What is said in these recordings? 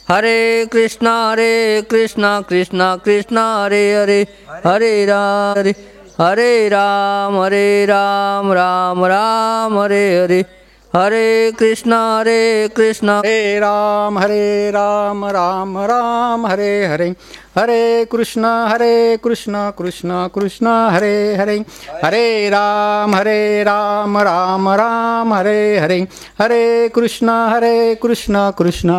हरे कृष्णा कृष्णा कृष्णा हरे हरे, हरे राम राम राम हरे हरे, हरे कृष्णा हरे राम राम राम हरे हरे, हरे कृष्णा कृष्णा कृष्णा हरे हरे, हरे राम राम राम हरे हरे, हरे कृष्णा कृष्णा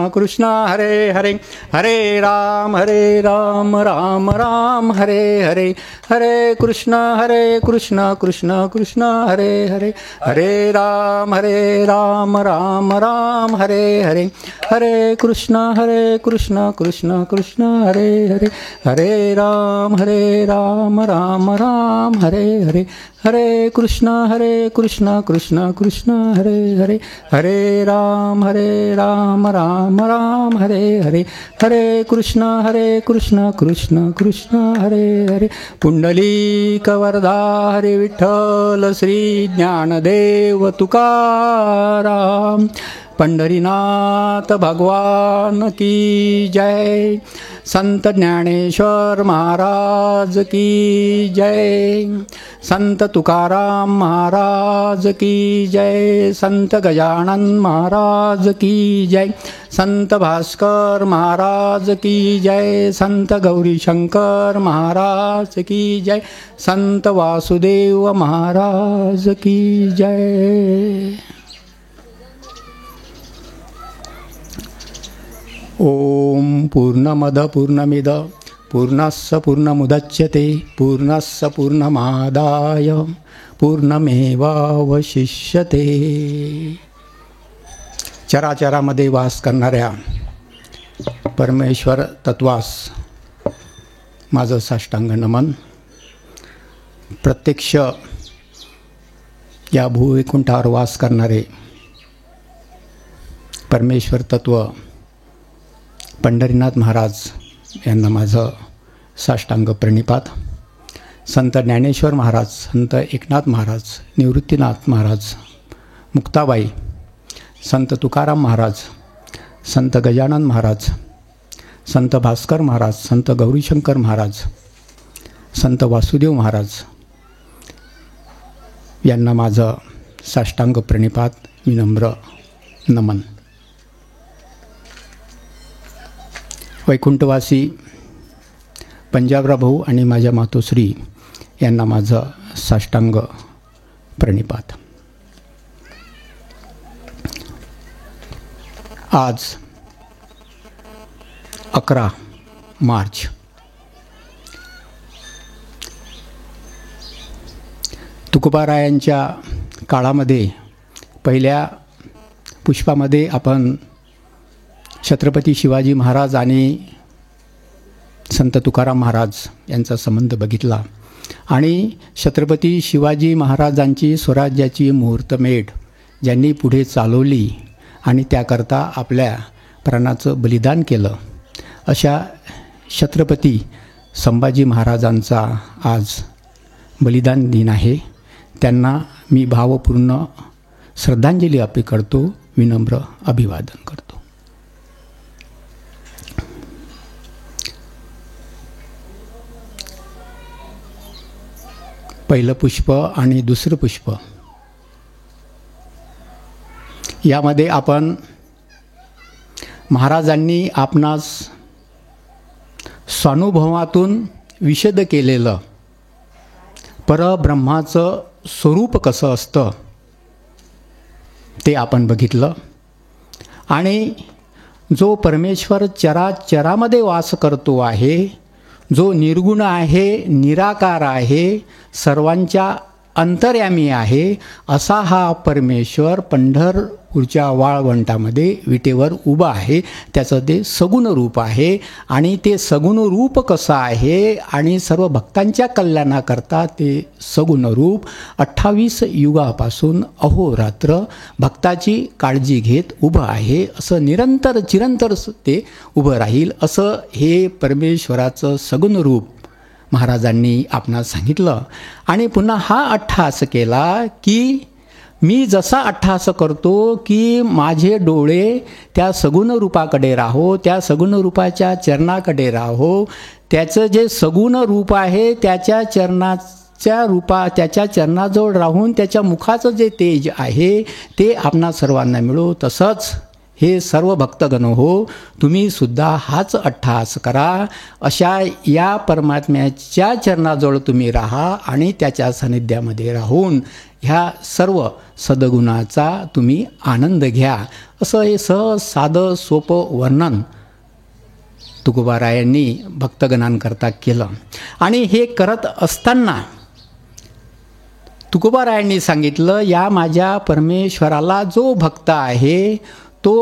कृष्णा हरे हरे, हरे राम राम राम हरे हरे, हरे कृष्णा कृष्णा कृष्णा हरे हरे, हरे राम राम राम हरे हरे, हरे कृष्णा कृष्णा कृष्णा हरे हरे, हरे राम राम राम हरे हरे, हरे कृष्णा कृष्णा कृष्णा हरे हरे, हरे राम राम राम हरे हरे, हरे कृष्णा कृष्णा हरे हरे, पुंडलीक वरदा हरे विठ्ठल श्री ज्ञानदेव तुकाराम, पंढरीनाथ भगवान की जय, संत ज्ञानेश्वर महाराज की जय, संत तुकाराम महाराज की जय, संत गजानन महाराज की जय, संत भास्कर महाराज की जय, संत गौरीशंकर महाराज की जय, संत वासुदेव महाराज की जय। ओम पूर्णमद पूर्णमिद पूर्णस्य पूर्णमुदच्यते पूर्णस्य पूर्णमादाय पूर्णमेवावशिष्यते। चराचरामध्ये वास करणाऱ्या परमेश्वर तत्वास माझं साष्टांग नमन। प्रत्यक्ष या भूवैकुंठावर वास करणारे परमेश्वर तत्व पंढरीनाथ महाराज यांना माझं साष्टांग प्रणिपात। संत ज्ञानेश्वर महाराज, संत एकनाथ महाराज, निवृत्तीनाथ महाराज, मुक्ताबाई, संत तुकाराम महाराज, संत गजानन महाराज, संत भास्कर महाराज, संत गौरीशंकर महाराज, संत वासुदेव महाराज यांना माझं साष्टांग प्रणिपात, विनम्र नमन। वैकुंठवासी पंजाबराव भाऊ आणि माझ्या मातोश्री यांना माझं साष्टांग प्रणिपात। आज 11 मार्च तुकोबारायांच्या काळामध्ये पहिल्या पुष्पामध्ये आपण छत्रपती शिवाजी महाराज आणि संत तुकाराम महाराज यांचा संबंध बघितला आणि छत्रपती शिवाजी महाराजांची स्वराज्याची मुहूर्तमेढ ज्यांनी पुढे चालवली आणि त्याकरता आपल्या प्राणाचं बलिदान केलं, अशा छत्रपती संभाजी महाराजांचा आज बलिदान दिन आहे। त्यांना मी भावपूर्ण श्रद्धांजली अर्पण करतो, विनम्र अभिवादन करतो। पहिलं पुष्प आणि दुसरं पुष्प यामध्ये आपण महाराजांनी आपणास स्वानुभवातून विशद केलेलं परब्रह्माचं स्वरूप कसं असतं ते आपण बघितलं आणि जो परमेश्वर चराचरामध्ये वास करतो आहे, जो निर्गुण आहे, निराकार आहे, सर्वांच्या अंतर्यामी आहे, असा हा परमेश्वर पंढरपूरच्या वाळवंटामध्ये विटेवर उभा आहे। त्याचं ते सगुण रूप आहे आणि ते सगुण रूप कसं आहे आणि सर्व भक्तांच्या कल्याणाकरता ते सगुण रूप 28 युगापासून अहोरात्र भक्ताची काळजी घेत उभं आहे, असं निरंतर चिरंतर ते उभं राहील, असं हे परमेश्वराचं सगुण रूप महाराजांनी आपणास सांगितलं। आणि पुन्हा हा अट्टहास केला की मी जसा अट्टहास करतो की माझे डोळे त्या सगुण रूपाकडे राहो, त्या सगुण रूपाच्या चरणाकडे राहो, त्याचं जे सगुण रूप आहे त्याच्या त्याच्या चरणाजवळ राहून त्याच्या मुखाचं जे तेज आहे ते आपणा सर्वांना मिळो. तसंच हे सर्व भक्तगण हो, तुम्ही सुद्धा हाच अट्टहास करा. अशा या परमात्म्याच्या चरणाजवळ तुम्ही राहा आणि त्याच्या सानिध्यामध्ये राहून ह्या सर्व सद्गुणाचा तुम्ही आनंद घ्या. असं हे सहज साधं सोपं वर्णन तुकोबारायांनी भक्तगणांकरता केलं. आणि हे करत असताना तुकोबारायांनी सांगितलं, या माझ्या परमेश्वराला जो भक्त आहे तो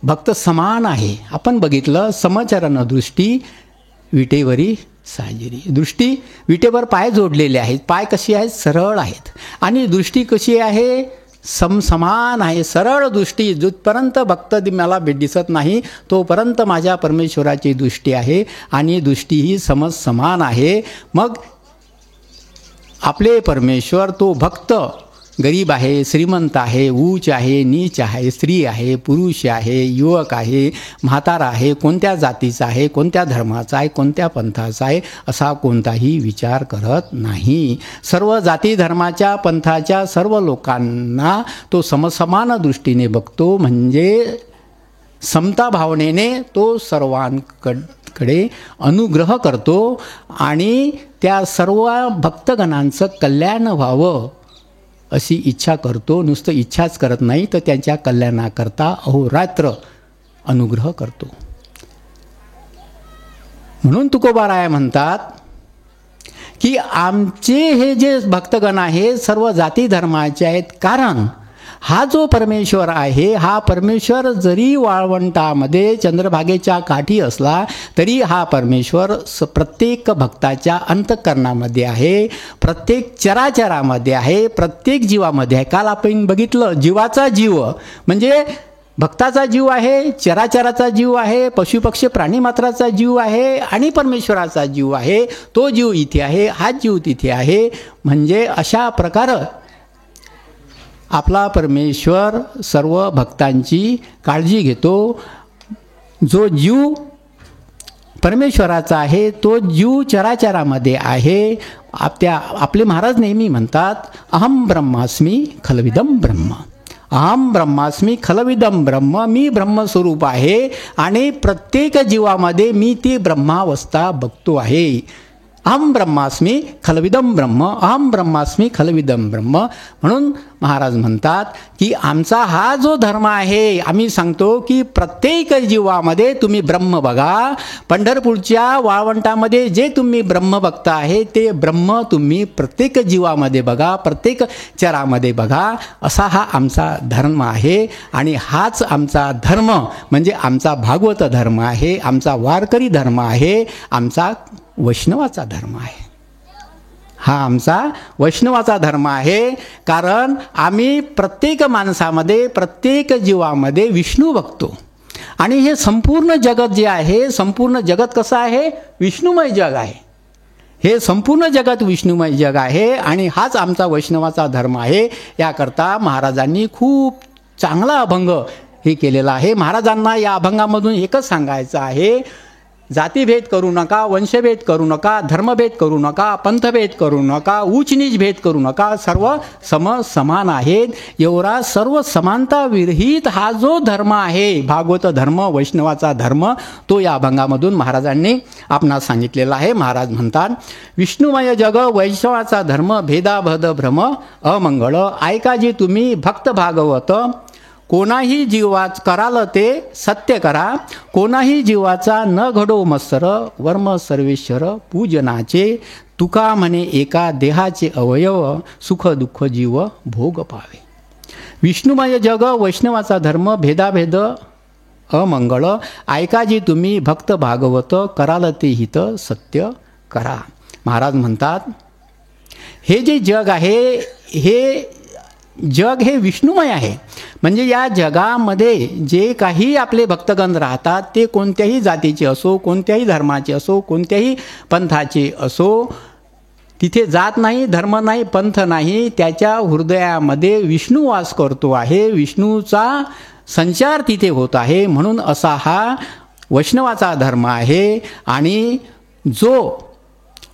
भक्त समान आहे. आपण बघितलं, समचरण दृष्टी विटेवरी साजिरी. दृष्टी विटेवर पाय जोडलेले आहेत, पाय कशी आहेत, सरळ आहेत. आणि दृष्टी कशी आहे, समान आहे, सरळ दृष्टी. जोपर्यंत भक्त मला दिसत नाही तोपर्यंत माझ्या परमेश्वराची दृष्टी आहे आणि दृष्टी ही समान आहे. मग आपले परमेश्वर तो भक्त गरीब आहे, श्रीमंत आहे, उच्च आहे, नीच आहे, स्त्री आहे, पुरुष आहे, युवक आहे, म्हातारा आहे, कोणत्या जातीचा आहे, कोणत्या धर्माचा आहे, कोणत्या पंथाचा आहे, असा कोणताही विचार करत नाही. सर्व जाती धर्माच्या पंथाच्या सर्व लोकांना तो समसमान दृष्टीने बघतो. म्हणजे समता भावनेने तो सर्वांकडे अनुग्रह करतो आणि त्या सर्व भक्तगणांचं कल्याण व्हावं अशी इच्छा करतो. नुसतं इच्छाच करत नाही तर त्यांच्या कल्याणाकरता अहोरात्र अनुग्रह करतो. म्हणून तुकोबाराय म्हणतात की आमचे हे जे भक्तगण आहे सर्व जाती धर्माचे आहेत. कारण हा जो परमेश्वर आहे, हा परमेश्वर जरी वाळवंटामध्ये चंद्रभागेच्या काठी असला तरी हा परमेश्वर प्रत्येक भक्ताच्या अंतःकरणामध्ये आहे, प्रत्येक चराचरामध्ये आहे, प्रत्येक जीवामध्ये आहे. काल आपण बघितलं, जीवाचा जीव म्हणजे भक्ताचा जीव आहे, चराचराचा जीव आहे, पशुपक्षी प्राणीमात्राचा जीव आहे आणि परमेश्वराचा जीव आहे. तो जीव इथे आहे, हा जीव तिथे आहे. म्हणजे अशा प्रकारे आपला परमेश्वर सर्व भक्तांची काळजी घेतो. जो जीव परमेश्वराचा आहे तो जीव चराचरामध्ये आहे. आपले महाराज नेहमी म्हणतात, अहम ब्रह्मास्मी खलविदम ब्रह्म. अहम ब्रह्मास्मी खलविदम ब्रह्म. मी ब्रह्मस्वरूप आहे आणि प्रत्येक जीवामध्ये मी ती ब्रह्मावस्था बघतो आहे. अहम ब्रह्मास्मी खलविदम ब्रह्म, अहम ब्रह्मास्मी खलविदम ब्रह्म. म्हणून महाराज म्हणतात की आमचा हा जो धर्म आहे, आम्ही सांगतो की प्रत्येक जीवामध्ये तुम्ही ब्रह्म बघा. पंढरपूरच्या वाळवंटामध्ये जे तुम्ही ब्रह्म बघता आहे ते ब्रह्म तुम्ही प्रत्येक जीवामध्ये बघा, प्रत्येक चरामध्ये बघा. असा हा आमचा धर्म आहे. आणि हाच आमचा धर्म म्हणजे आमचा भागवत धर्म आहे, आमचा वारकरी धर्म आहे, आमचा वैष्णवाचा धर्म आहे. हा आमचा वैष्णवाचा धर्म आहे. कारण आम्ही प्रत्येक माणसामध्ये, प्रत्येक जीवामध्ये विष्णू बघतो. आणि हे संपूर्ण जगत जे आहे, संपूर्ण जगत कसं आहे, विष्णुमय जग आहे. हे संपूर्ण जगत विष्णुमय जग आहे आणि हाच आमचा वैष्णवाचा धर्म आहे. याकरता महाराजांनी खूप चांगला अभंग हे केलेला आहे. महाराजांना या अभंगामधून एकच सांगायचं आहे, जातीभेद करू नका, वंशभेद करू नका, धर्मभेद करू नका, पंथभेद करू नका, उच्च नीच भेद करू नका, सर्व समान आहेत. एवढा सर्व समानता विरहित हा जो धर्म आहे, भागवत धर्म, वैष्णवाचा धर्म, तो या अभंगामधून महाराजांनी आपणास सांगितलेला आहे. महाराज म्हणतात, विष्णुमय जग वैष्णवाचा धर्म, भेदाभेद भ्रम अमंगळ. ऐका जी तुम्ही भक्त भागवत, कोणाही जीवाच कराल ते सत्य करा. कोणाही जीवाचा न घडो मत्सर, वर्म सर्वेश्वर पूजनाचे. तुका म्हणे एका देहाचे अवयव, सुख दुःख जीव भोग पावे. विष्णुमय जग वैष्णवाचा धर्म, भेदाभेद अमंगळ. ऐका जी तुम्ही भक्त भागवत, कराल ते हित सत्य करा. महाराज म्हणतात, हे जे जग आहे, हे जग हे विष्णुमय आहे. म्हणजे या जगामध्ये जे काही आपले भक्तगण राहतात ते कोणत्याही जातीचे असो, कोणत्याही धर्माचे असो, कोणत्याही पंथाचे असो, तिथे जात नाही, धर्म नाही, पंथ नाही, त्याच्या हृदयामध्ये विष्णू वास करतो आहे, विष्णूचा संचार तिथे होत आहे. म्हणून असा हा वैष्णवाचा धर्म आहे. आणि जो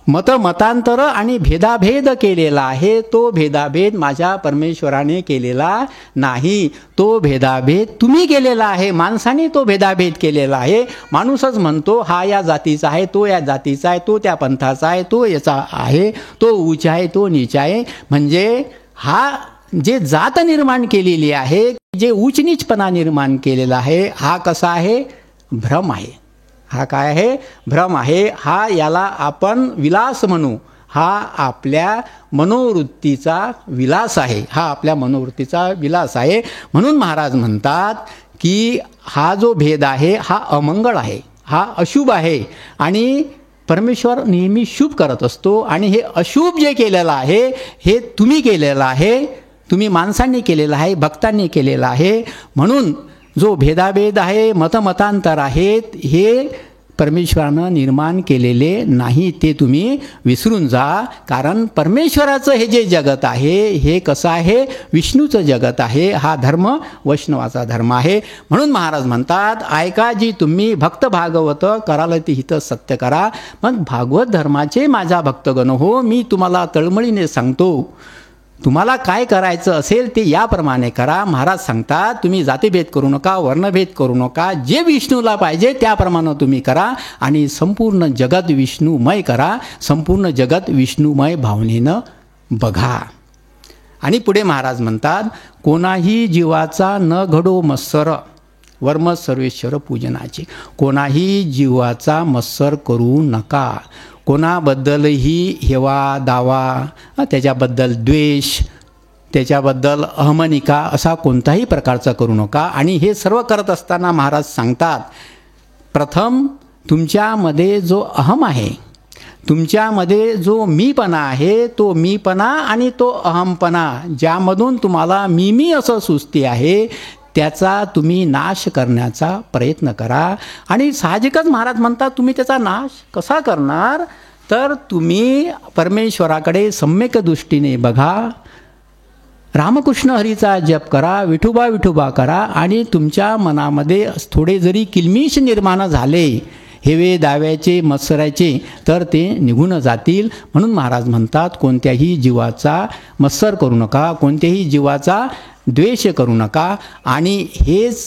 मतांतर आणि भेदाभेद केलेला आहे, तो भेदाभेद माझ्या परमेश्वराने केलेला नाही. तो भेदाभेद तुम्ही केलेला आहे, माणसाने तो भेदाभेद केलेला आहे. माणूसच म्हणतो हा या जातीचा आहे, तो या जातीचा आहे, तो त्या पंथाचा आहे, तो याचा आहे, तो उच्च आहे, तो नीच आहे. म्हणजे हा जे जात निर्माण केलेली आहे, जे उच्च नीचपणा निर्माण केलेला आहे, हा कसा आहे? भ्रम आहे. हा काय आहे? भ्रम आहे. हा याला आपण विलास म्हणू. हा आपल्या मनोवृत्तीचा विलास आहे. हा आपल्या मनोवृत्तीचा विलास आहे. म्हणून महाराज म्हणतात की हा जो भेद आहे हा अमंगळ आहे, हा अशुभ आहे. आणि परमेश्वर नेहमी शुभ करत असतो. आणि हे अशुभ जे केलेलं आहे हे तुम्ही केलेलं आहे, तुम्ही माणसांनी केलेलं आहे, भक्तांनी केलेलं आहे. म्हणून जो भेदाभेद आहे, मतांतर आहेत, हे परमेश्वरानं निर्माण केलेले नाही, ते तुम्ही विसरून जा. कारण परमेश्वराचं हे जे जगत आहे हे कसं आहे? विष्णूचं जगत आहे. हा धर्म वैष्णवाचा धर्म आहे. म्हणून महाराज म्हणतात, ऐका जी तुम्ही भक्त भागवत कराल ती हित सत्य करा. मग भागवत धर्माचे माझा भक्तगण हो, मी तुम्हाला तळमळीने सांगतो, तुम्हाला काय करायचं असेल ते याप्रमाणे करा. महाराज सांगतात तुम्ही जातीभेद करू नका, वर्णभेद करू नका, जे विष्णूला पाहिजे त्याप्रमाणे तुम्ही करा आणि संपूर्ण जगत विष्णूमय करा. संपूर्ण जगत विष्णूमय भावनेनं बघा. आणि पुढे महाराज म्हणतात, कोणाही जीवाचा न घडो मत्सर वर्म सर्वेश्वर पूजनाचे. कोणाही जीवाचा मत्सर करू नका. कोणाबद्दलही हेवा दावा, त्याच्याबद्दल द्वेष, त्याच्याबद्दल अहमनिका असा कोणताही प्रकारचा करू नका. आणि हे सर्व करत असताना महाराज सांगतात, प्रथम तुमच्यामध्ये जो अहम आहे, तुमच्यामध्ये जो मीपणा आहे, तो मीपणा आणि तो अहमपणा ज्यामधून तुम्हाला मी असं सुस्ती आहे, त्याचा तुम्ही नाश करण्याचा प्रयत्न करा. आणि साहजिकच महाराज म्हणतात तुम्ही त्याचा नाश कसा करणार? तर तुम्ही परमेश्वराकडे सम्यक दृष्टीने बघा, रामकृष्ण हरीचा जप करा, विठोबा विठोबा करा. आणि तुमच्या मनामध्ये थोडे जरी किलमिश निर्माण झाले हेवे दाव्याचे मत्सराचे, तर ते निघून जातील. म्हणून महाराज म्हणतात कोणत्याही जीवाचा मत्सर करू नका, कोणत्याही जीवाचा द्वेष करू नका. आणि हेच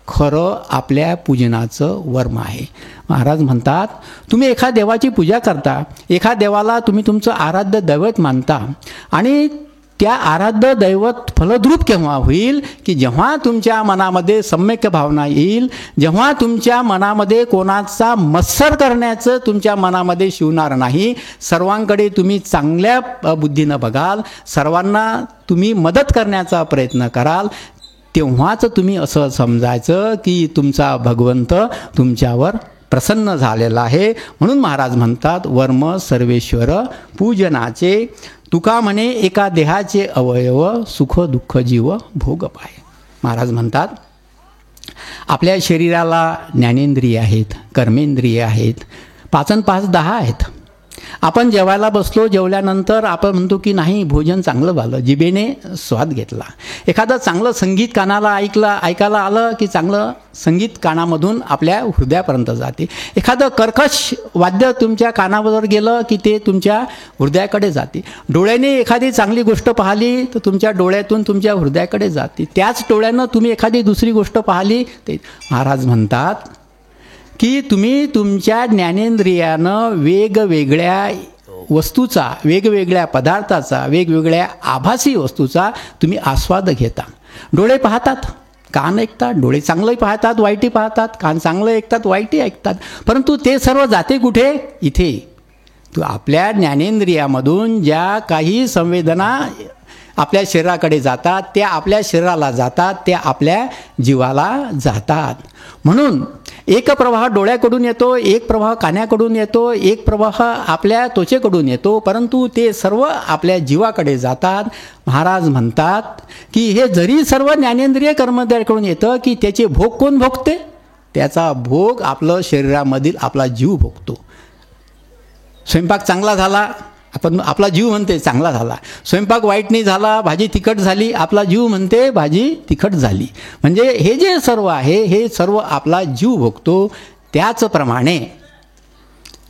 खरं आपल्या पूजनाचं वर्म आहे. महाराज म्हणतात तुम्ही एका देवाची पूजा करता, एका देवाला तुम्ही तुमचं आराध्य दैवत मानता. आणि त्या आराध्य दैवत फलद्रूप केव्हा होईल? की जेव्हा तुमच्या मनामध्ये सम्यक भावना येईल, जेव्हा तुमच्या मनामध्ये कोणाचा मत्सर करण्याचं तुमच्या मनामध्ये शिवणार नाही, सर्वांकडे तुम्ही चांगल्या बुद्धीनं बघाल, सर्वांना तुम्ही मदत करण्याचा प्रयत्न कराल, तेव्हाच तुम्ही असं समजायचं की तुमचा भगवंत तुमच्यावर प्रसन्न झालेला आहे. म्हणून महाराज म्हणतात वर्म सर्वेश्वर पूजनाचे. तुका म्हणे एका देहाचे अवयव, सुख दुःख जीव भोग पाय. महाराज म्हणतात आपल्या शरीराला ज्ञानेंद्रिय आहेत, कर्मेंद्रिय आहेत, 5 आणि 5 10 आहेत. आपण जेवायला बसलो, जेवल्यानंतर आपण म्हणतो की नाही भोजन चांगलं झालं, जिभेने स्वाद घेतला. एखादं चांगलं संगीत कानाला ऐकायला आलं की चांगलं संगीत कानामधून आपल्या हृदयापर्यंत जाते. एखादं कर्कश वाद्य तुमच्या कानावर गेलं की ते तुमच्या हृदयाकडे जाते. डोळ्याने एखादी चांगली गोष्ट पाहिली तर तुमच्या डोळ्यातून तुमच्या हृदयाकडे जाते. त्याच डोळ्यानं तुम्ही एखादी दुसरी गोष्ट पाहिली ते महाराज म्हणतात की तुम्ही तुमच्या ज्ञानेंद्रियानं वेगवेगळ्या वस्तूचा, वेगवेगळ्या पदार्थाचा, वेगवेगळ्या आभासी वस्तूचा तुम्ही आस्वाद घेता. डोळे पाहतात, कान ऐकतात, डोळे चांगलंही पाहतात, वाईटही पाहतात, कान चांगलं ऐकतात, वाईटही ऐकतात. परंतु ते सर्व जाते कुठे? इथे आपल्या ज्ञानेंद्रियामधून ज्या काही संवेदना आपल्या शरीराकडे जातात, त्या आपल्या शरीराला जातात, त्या आपल्या जीवाला जातात. म्हणून एक प्रवाह डोळ्याकडून येतो, एक प्रवाह कानाकडून येतो, एक प्रवाह आपल्या त्वचेकडून येतो, परंतु ते सर्व आपल्या जीवाकडे जातात. महाराज म्हणतात की हे जरी सर्व ज्ञानेंद्रिय कर्मेंद्रियाकडून येतं की त्याचे भोग कोण भोगते? त्याचा भोग आपलं शरीरामधील आपला जीव भोगतो. स्वयंपाक चांगला झाला, आपण आपला जीव म्हणते चांगला झाला, स्वयंपाक वाईट नाही झाला, भाजी तिखट झाली, आपला जीव म्हणते भाजी तिखट झाली. म्हणजे हे जे सर्व आहे हे सर्व आपला जीव भोगतो. त्याचप्रमाणे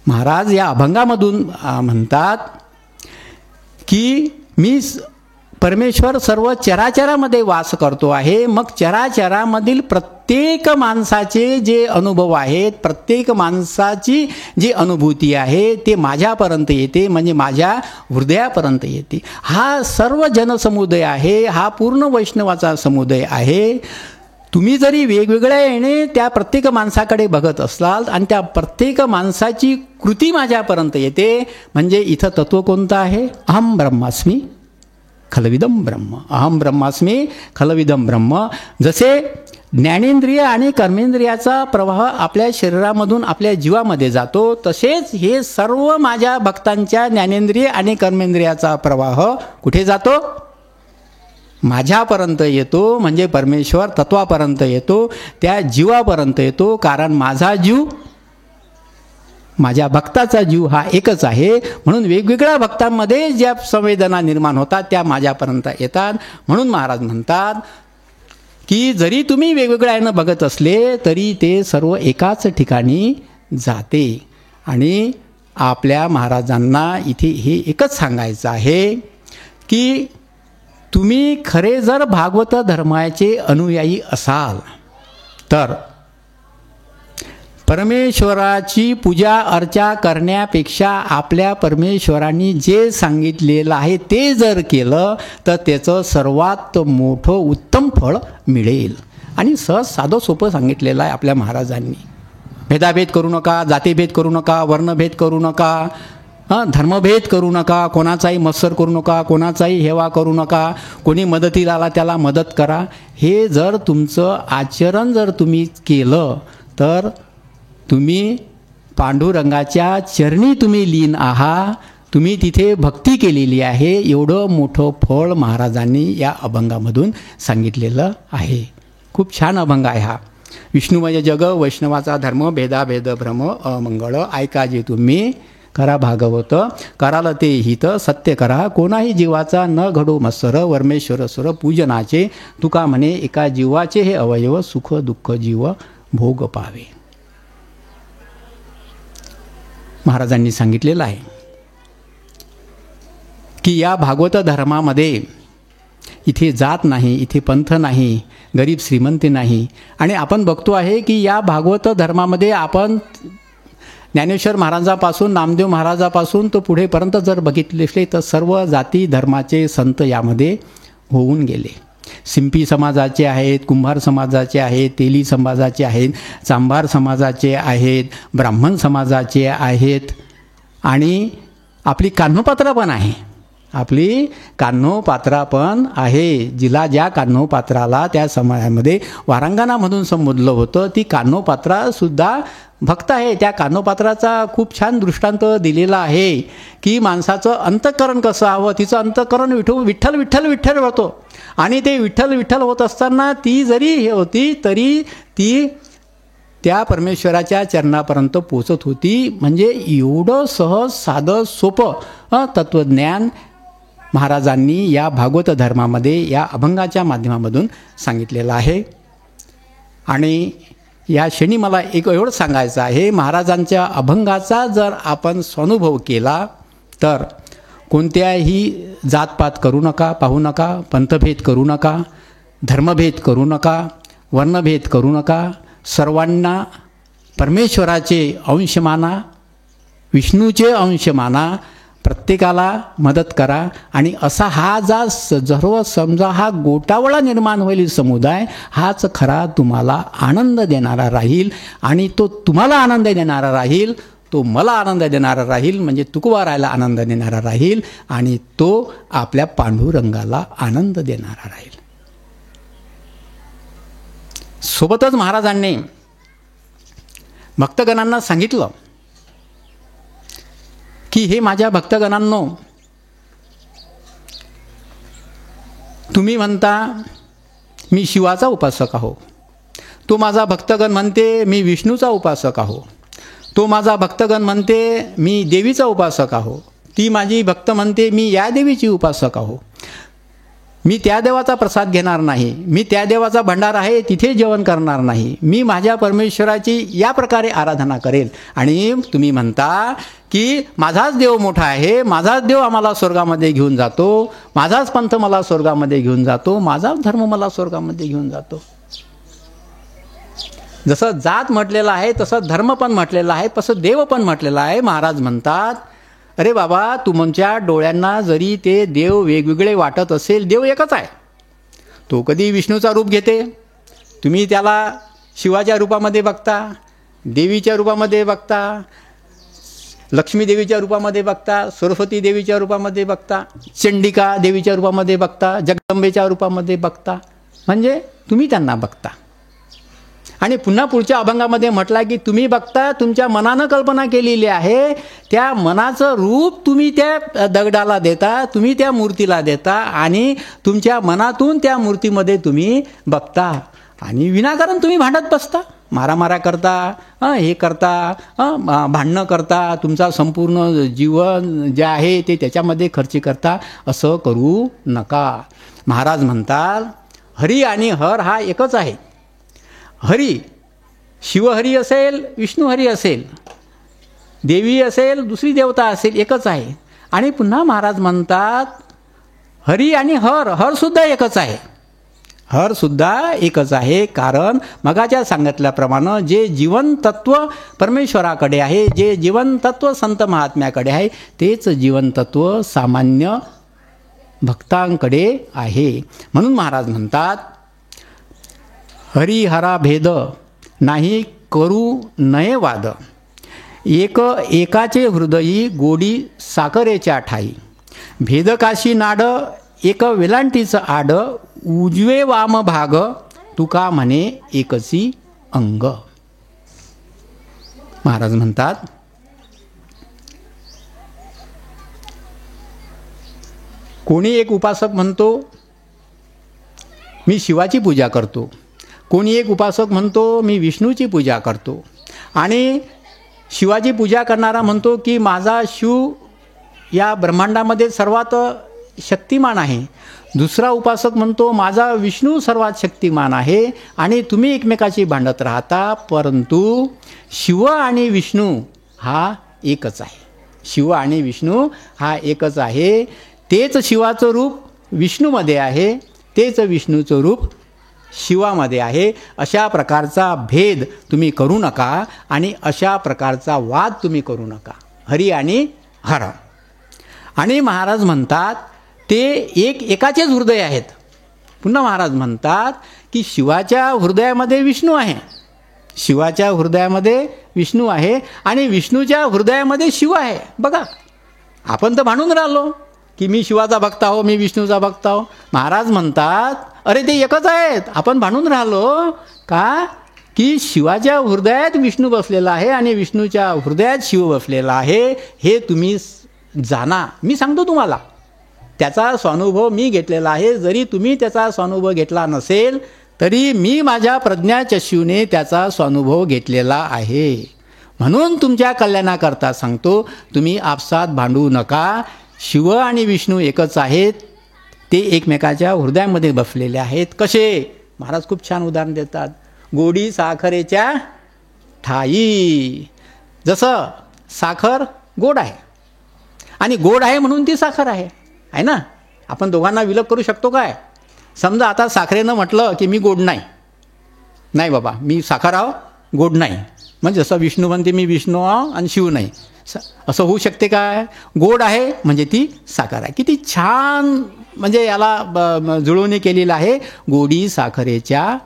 महाराज या अभंगामधून म्हणतात की मी परमेश्वर सर्व चराचरामध्ये वास करतो आहे. मग चराचरामधील प्रत्येक माणसाचे जे अनुभव आहेत, प्रत्येक माणसाची जी अनुभूती आहे ते माझ्यापर्यंत येते, म्हणजे माझ्या हृदयापर्यंत येते. हा सर्व जनसमुदाय आहे, हा पूर्ण वैष्णवाचा समुदाय आहे. तुम्ही जरी वेगवेगळ्या येणे त्या प्रत्येक माणसाकडे बघत असाल आणि त्या प्रत्येक माणसाची कृती माझ्यापर्यंत येते, म्हणजे इथं तत्त्व कोणतं आहे? अहम ब्रह्मास्मी खलविदम ब्रह्म. अहम ब्रह्मास्मी खलविदम ब्रह्म. जसे ज्ञानेंद्रिय आणि कर्मेंद्रियाचा प्रवाह आपल्या शरीरामधून आपल्या जीवामध्ये जातो, तसेच हे सर्व माझ्या भक्तांच्या ज्ञानेंद्रिय आणि कर्मेंद्रियाचा प्रवाह कुठे जातो? माझ्यापर्यंत येतो, म्हणजे परमेश्वर तत्वापर्यंत येतो, त्या जीवापर्यंत येतो. कारण माझा जीव, माझ्या भक्ताचा जीव हा एकच आहे. म्हणून वेगवेगळ्या भक्तांमध्ये ज्या संवेदना निर्माण होतात त्या माझ्यापर्यंत येतात. म्हणून महाराज म्हणतात की जरी तुम्ही वेगवेगळ्यानं बघत असले तरी ते सर्व एकाच ठिकाणी जाते. आणि आपल्या महाराजांना इथे हे एकच सांगायचं आहे की तुम्ही खरे जर भागवत धर्माचे अनुयायी असाल तर परमेश्वराची पूजा अर्चा करण्यापेक्षा आपल्या परमेश्वरांनी जे सांगितलेलं आहे ते जर केलं तर त्याचं सर्वात मोठं उत्तम फळ मिळेल. आणि सहज साधं सोपं सांगितलेलं आहे आपल्या महाराजांनी. भेदाभेद करू नका, जातीभेद करू नका, वर्णभेद करू नका, धर्मभेद करू नका, कोणाचाही मत्सर करू नका, कोणाचाही हेवा करू नका, कोणी मदतीला आला त्याला मदत करा. हे जर तुमचं आचरण जर तुम्ही केलं तर तुम्ही पांडुरंगाच्या चरणी तुम्ही लीन आहात, तुम्ही तिथे भक्ती केलेली आहे. एवढं मोठं फळ महाराजांनी या अभंगामधून सांगितलेलं आहे. खूप छान अभंग आहे हा. विष्णुमय जग वैष्णवाचा धर्म, भेदाभेद भ्रम अमंगळ, ऐका जे तुम्ही करा भागवत, कराल ते हित सत्य करा, कोणाही जीवाचा न घडो मत्सर, वर्मेश्वर सुर पूजनाचे, तुका म्हणे एका जीवाचे हे अवयव, सुख दुःख जीव भोग पावे. महाराजांनी सांगितलेलं आहे की या भागवत धर्मामध्ये इथे जात नाही, इथे पंथ नाही, गरीब श्रीमंत नाही. आणि आपण बघतो आहे की या भागवत धर्मामध्ये आपण ज्ञानेश्वर महाराजापासून नामदेव महाराजापासून तो पुढेपर्यंत जर बघितले तर सर्व जाती धर्माचे संत यामध्ये होऊन गेले. सिंपी समाजाचे आहेत, कुंभार समाजाचे आहेत, तेली समाजाचे आहेत, चांभार समाजाचे आहेत, ब्राह्मण समाजाचे आहेत, आणि आपली कान्होपात्रा पण आहे. आपली कान्होपात्रा पण आहे. जिला ज्या कान्होपात्राला त्या समाजामध्ये वारांगणामधून संबोधलं होतं ती कान्होपात्रासुद्धा भक्त आहे. त्या कान्होपात्राचा खूप छान दृष्टांत दिलेला आहे की माणसाचं अंतःकरण कसं हवं. तिचं अंतःकरण विठ्ठल विठ्ठल विठ्ठल होतं, आणि ते विठ्ठल विठ्ठल होत असताना ती जरी हे होती तरी ती त्या परमेश्वराच्या चरणापर्यंत पोचत होती. म्हणजे एवढं सहज साधं सोपं तत्त्वज्ञान महाराजांनी या भागवत धर्मामध्ये या अभंगाच्या माध्यमामधून सांगितलेलं आहे. आणि या क्षणी मला एक एवढं सांगायचं आहे, महाराजांच्या अभंगाचा जर आपण स्वानुभव केला तर कोणत्याही जातपात करू नका, पाहू नका, पंथभेद करू नका, धर्मभेद करू नका, वर्णभेद करू नका. सर्वांना परमेश्वराचे अंश माना, विष्णूचे अंश माना, प्रत्येकाला मदत करा. आणि असा हा सर्व समजा हा गोटावळा निर्माण होईल समुदाय, हाच खरा तुम्हाला आनंद देणारा राहील. आणि तो तुम्हाला आनंद देणारा राहील, तो मला आनंद देणारा राहील, म्हणजे तुकोबारायला आनंद देणारा राहील, आणि तो आपल्या पांडुरंगाला आनंद देणारा राहील. सोबतच महाराजांनी भक्तगणांना सांगितलं की हे माझ्या भक्तगणांनो, तुम्ही म्हणता मी शिवाचा उपासक आहो, तो माझा भक्तगण म्हणते मी विष्णूचा उपासक आहो, तो माझा भक्तगण म्हणते मी देवीचा उपासक आहो, ती माझी भक्त म्हणते मी या देवीची उपासक आहो, मी त्या देवाचा प्रसाद घेणार नाही, मी त्या देवाचा भंडार आहे तिथे जेवण करणार नाही, मी माझ्या परमेश्वराची या प्रकारे आराधना करेल. आणि तुम्ही म्हणता की माझाच देव मोठा आहे, माझाच देव आम्हाला स्वर्गामध्ये घेऊन जातो, माझाच पंथ मला स्वर्गामध्ये घेऊन जातो, माझाच धर्म मला स्वर्गामध्ये घेऊन जातो. जसं जात म्हटलेलं आहे तसं धर्म पण म्हटलेला आहे, तसं देव पण म्हटलेला आहे. महाराज म्हणतात अरे बाबा, तुमच्या डोळ्यांना जरी ते देव वेगवेगळे वाटत असेल, देव एकच आहे. तो कधी विष्णूचा रूप घेते, तुम्ही त्याला शिवाच्या रूपामध्ये बघता, देवीच्या रूपामध्ये बघता, लक्ष्मी देवीच्या रूपामध्ये बघता, सरस्वती देवीच्या रूपामध्ये बघता, चंडिका देवीच्या रूपामध्ये बघता, जगदंबेच्या रूपामध्ये बघता, म्हणजे तुम्ही त्यांना बघता. आणि पुन्हा पुढच्या अभंगामध्ये म्हटला की तुम्ही बघता, तुमच्या मनानं कल्पना केलेली आहे, त्या मनाचं रूप तुम्ही त्या दगडाला देता, तुम्ही त्या मूर्तीला देता आणि तुमच्या मनातून त्या मूर्तीमध्ये तुम्ही बघता. आणि विनाकारण तुम्ही भांडत बसता, मारामारा करता, हे करता, भांडणं करता, तुमचा संपूर्ण जीवन जे आहे ते त्याच्यामध्ये खर्च करता. असं करू नका. महाराज म्हणतात हरी आणि हर हा एकच आहे. हरी शिवहरी असेल, विष्णुहरी असेल, देवी असेल, दुसरी देवता असेल, एकच आहे. आणि पुन्हा महाराज म्हणतात हरी आणि हर, हरसुद्धा एकच आहे, हरसुद्धा एकच आहे. कारण मगाच्या सांगितल्याप्रमाणे जे जीवन तत्व परमेश्वराकडे आहे, जे जीवन तत्व संत महात्म्याकडे आहे, तेच जीवन तत्व सामान्य भक्तांकडे आहे. म्हणून महाराज म्हणतात हरिहरा भेद नाही करू नये वाद, एक एकाचे हृदयी गोडी साखरेच्या ठाई, भेदकाशी नाड एक वेलांटीचं आड, उजवे वाम भाग तुका म्हणे एकसी अंग. महाराज म्हणतात कोणी एक उपासक म्हणतो मी शिवाची पूजा करतो, कोणी एक उपासक म्हणतो मी विष्णूची पूजा करतो, आणि शिवाची पूजा करणारा म्हणतो की माझा शिव या ब्रह्मांडामध्ये सर्वात शक्तिमान आहे. दुसरा उपासक म्हणतो माझा विष्णू सर्वात शक्तिमान आहे. आणि तुम्ही एकमेकाची भांडत राहता, परंतु शिव आणि विष्णू हा एकच आहे. शिव आणि विष्णू हा एकच आहे. तेच शिवाचं रूप विष्णूमध्ये आहे, तेच विष्णूचं रूप शिवामध्ये आहे. अशा प्रकारचा भेद तुम्ही करू नका आणि अशा प्रकारचा वाद तुम्ही करू नका. हरी आणि हर. आणि महाराज म्हणतात ते एकाचेच हृदय आहेत. पुन्हा महाराज म्हणतात की शिवाच्या हृदयामध्ये विष्णू आहे, शिवाच्या हृदयामध्ये विष्णू आहे आणि विष्णूच्या हृदयामध्ये शिव आहे. बघा, आपण तर भांडून राहिलो की मी शिवाचा भक्त आहो, मी विष्णूचा भक्त आहो. महाराज म्हणतात अरे ते एकच आहेत. आपण भांडून राहिलो का की शिवाच्या हृदयात विष्णू बसलेला आहे आणि विष्णूच्या हृदयात शिव बसलेला आहे. हे तुम्ही जाणा. मी सांगतो तुम्हाला, त्याचा स्वानुभव मी घेतलेला आहे. जरी तुम्ही त्याचा स्वानुभव घेतला नसेल तरी मी माझ्या प्रज्ञाचक्षुने त्याचा स्वानुभव घेतलेला आहे. म्हणून तुमच्या कल्याणाकरता सांगतो, तुम्ही आपसात भांडू नका. शिव आणि विष्णू एकच आहेत, ते एकमेकाच्या हृदयामध्ये बसलेले आहेत. कसे? महाराज खूप छान उदाहरण देतात. गोडी साखरेच्या ठाई. जसं साखर गोड आहे आणि गोड आहे म्हणून ती साखर आहे ना. आपण दोघांना विलग करू शकतो काय? समजा आता साखरेनं म्हटलं की मी गोड नाही, नाही बाबा मी साखर आहो, गोड नाही. म्हणजे जसं विष्णू म्हणते मी विष्णू आहो आणि शिव नाही, असं होऊ शकते काय? गोड आहे म्हणजे ती साखर आहे. किती छान म्हणजे याला जुळवणी केलेलं आहे. गोडी साखरेच्या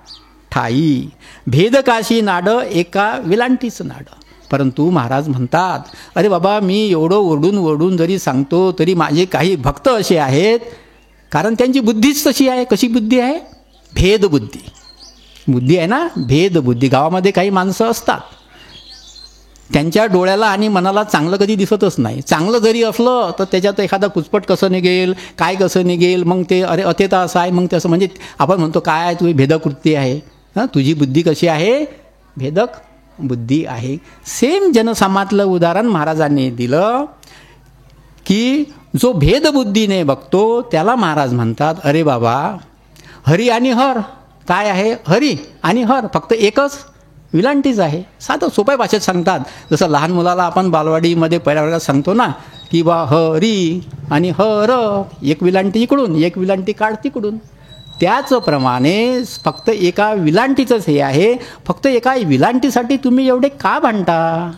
ठाई, भेदकाशी नाड एका वेलांटीचं नाड. परंतु महाराज म्हणतात अरे बाबा मी एवढं ओरडून जरी सांगतो तरी माझे काही भक्त असे आहेत, कारण त्यांची बुद्धीच तशी आहे. कशी बुद्धी आहे? भेदबुद्धी बुद्धी आहे ना, भेदबुद्धी. गावामध्ये काही माणसं असतात, त्यांच्या डोळ्याला आणि मनाला चांगलं कधी दिसतच नाही. चांगलं जरी असलं तर त्याच्यात एखादा कुचपट कसं निघेल, काय कसं निघेल, मग ते अरे अत्यता असं आहे, मग तसं म्हणजे आपण म्हणतो काय तुझी भेदक वृत्ती आहे. तुझी बुद्धी कशी आहे? भेदक बुद्धी आहे. सेम जनसामातलं उदाहरण महाराजांनी दिलं की जो भेदबुद्धीने बघतो त्याला महाराज म्हणतात, अरे बाबा, हरी आणि हर काय आहे? हरी आणि हर फक्त एकच विलांटीच आहे. साधं सोप्या भाषेत सांगतात. जसं लहान मुलाला आपण बालवाडीमध्ये पहिल्या वेळेला सांगतो ना की बा हरी आणि हर, एक विलांटी इकडून एक विलांटी काढ तिकडून. त्याचप्रमाणे फक्त एका विलांटीचंच हे आहे. फक्त एका विलांटीसाठी तुम्ही एवढे का भांडता?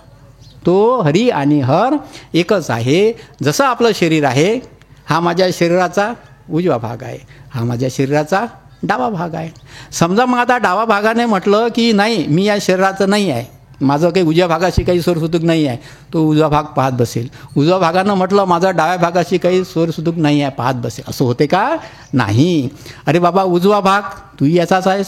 तो हरी आणि हर एकच आहे. जसं आपलं शरीर आहे, हा माझ्या शरीराचा उजवा भाग आहे, हा माझ्या शरीराचा डावा भाग आहे. समजा मग आता डावा भागाने म्हटलं की नाही, मी या शरीराचं नाही आहे, माझं काही उजव्या भागाशी काही स्वरसुतूक नाही आहे, तो उजवा भाग पाहत बसेल. उजव्या भागानं म्हटलं माझा डाव्या भागाशी काही स्वरसुतूक नाही आहे, पाहत बसेल. असं होते का? नाही. अरे बाबा, उजवा भाग तू याचाच आहेस,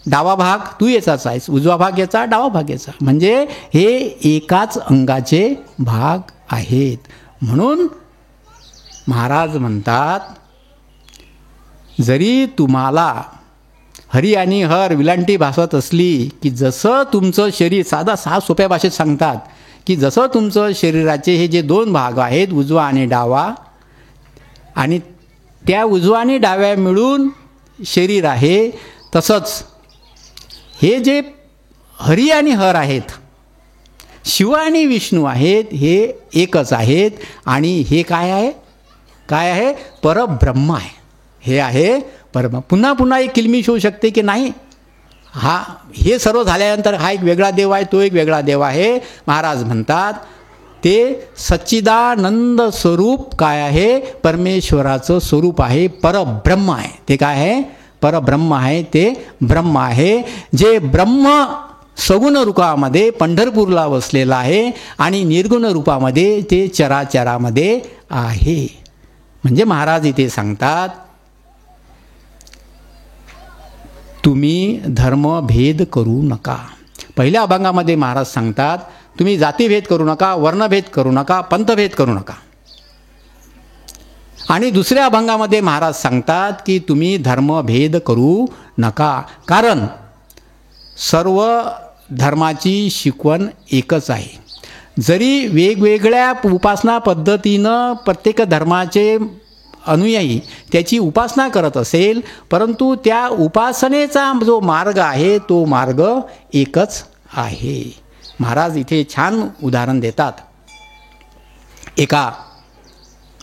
डावा भाग तू याचाच आहेस, उजवा भाग याचा, डावा भाग याचा. म्हणजे हे एकाच अंगाचे भाग आहेत. म्हणून महाराज म्हणतात, जरी तुम्हाला हरी आणि हर विलांटी भासत असली की जसं तुमचं शरीर, साधा सोप्या भाषेत सांगतात की जसं तुमचं शरीराचे हे जे दोन भाग आहेत, उजवा आणि डावा, आणि त्या उजवा आणि डाव्या मिळून शरीर आहे, तसंच हे जे हरी आणि हर आहेत, शिव आणि विष्णू आहेत, हे एकच आहेत. आणि हे काय आहे? काय आहे? परब्रह्म आहे. हे आहे परब्रह्म. पुन्हा पुन्हा एक किलमिश होऊ शकते की नाही, हा हे सर्व झाल्यानंतर हा एक वेगळा देव आहे, तो एक वेगळा देव आहे. महाराज म्हणतात ते सच्चिदानंद स्वरूप काय आहे? परमेश्वराचं स्वरूप आहे, परब्रह्म आहे. ते काय आहे? परब्रह्म आहे. ते ब्रह्म आहे. जे ब्रह्म सगुण रूपामध्ये पंढरपूरला वसलेला आहे आणि निर्गुण रूपामध्ये ते चराचरामध्ये आहे. म्हणजे महाराज इथे सांगतात, तुम्ही धर्मभेद करू नका. पहिल्या अभंगामध्ये महाराज सांगतात, तुम्ही जातीभेद करू नका, वर्णभेद करू नका, पंथभेद करू नका. आणि दुसऱ्या अभंगामध्ये महाराज सांगतात की तुम्ही धर्मभेद करू नका, कारण सर्व धर्माची शिकवण एकच आहे. जरी वेगवेगळ्या उपासना पद्धतीनं प्रत्येक धर्माचे अनुयायी त्याची उपासना करत असेल, परंतु त्या उपासनेचा जो मार्ग आहे तो मार्ग एकच आहे. महाराज इथे छान उदाहरण देतात. एका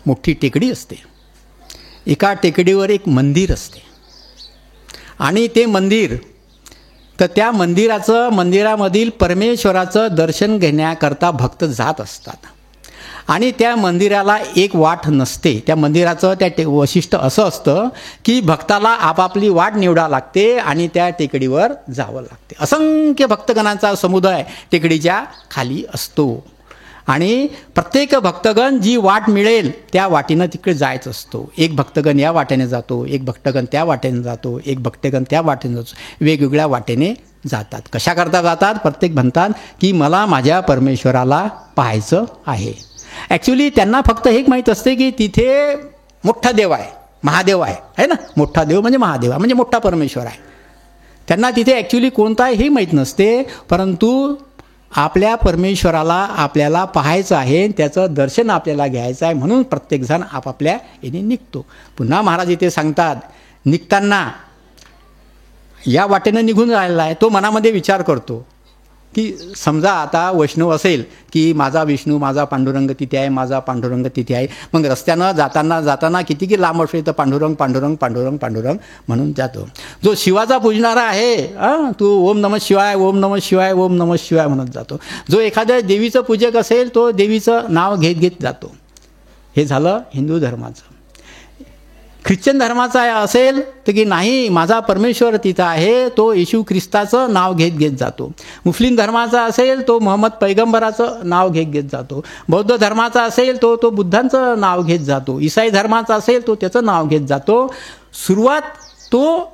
मोठी टेकडी असते, एका टेकडीवर एक मंदिर असते, आणि ते मंदिर, तर त्या मंदिरामधील परमेश्वराचं दर्शन घेण्याकरता भक्त जात असतात. आणि त्या मंदिराला एक वाट नसते. त्या मंदिराचं वैशिष्ट्य असं असतं की भक्ताला आपापली वाट निवडावं लागते आणि त्या टेकडीवर जावं लागते. असंख्य भक्तगणांचा समुदाय टेकडीच्या खाली असतो आणि प्रत्येक भक्तगण जी वाट मिळेल त्या वाटेनं तिकडे जायचं असतो. एक भक्तगण या वाटेने जातो, एक भक्तगण त्या वाटेने जातो, एक भक्तगण त्या वाटेने जातो, वेगवेगळ्या वाटेने जातात. कशाकरता जातात? प्रत्येक म्हणतात की मला माझ्या परमेश्वराला पाहायचं आहे. ॲक्च्युली त्यांना फक्त हे माहीत असते की तिथे मोठा देव आहे, महादेव आहे ना. मोठा देव म्हणजे महादेव म्हणजे मोठा परमेश्वर आहे. त्यांना तिथे ॲक्च्युली कोणता आहे हे माहीत नसते, परंतु आपल्या परमेश्वराला आपल्याला पाहायचं आहे, त्याचं दर्शन आपल्याला घ्यायचं आहे, म्हणून प्रत्येकजण आपापल्या याने निघतो. पुन्हा महाराज इथे सांगतात, निघताना या वाटेनं निघून राहिलेला आहे, तो मनामध्ये विचार करतो की समजा आता वैष्णव असेल की माझा विष्णू, माझा पांडुरंग तिथे आहे, माझा पांडुरंग तिथे आहे. मग रस्त्यानं जाताना किती की लांब असेल तर पांडुरंग पांडुरंग पांडुरंग पांडुरंग म्हणून जातो. जो शिवाचा पूजणारा आहे, तो ओम नमः शिवाय, ओम नमः शिवाय, ओम नमः शिवाय म्हणत जातो. जो एखाद्या देवीचं पूजक असेल तो देवीचं नाव घेत जातो. हे झालं हिंदू धर्माचं. ख्रिश्चन धर्माचा असेल तर की नाही, माझा परमेश्वर तिथं आहे, तो येशू ख्रिस्ताचं नाव घेत जातो. मुस्लिम धर्माचा असेल तो मोहम्मद पैगंबराचं नाव घेत जातो. बौद्ध धर्माचा असेल तो बुद्धांचं नाव घेत जातो. ईसाई धर्माचा असेल तो त्याचं नाव घेत जातो. सुरुवात तो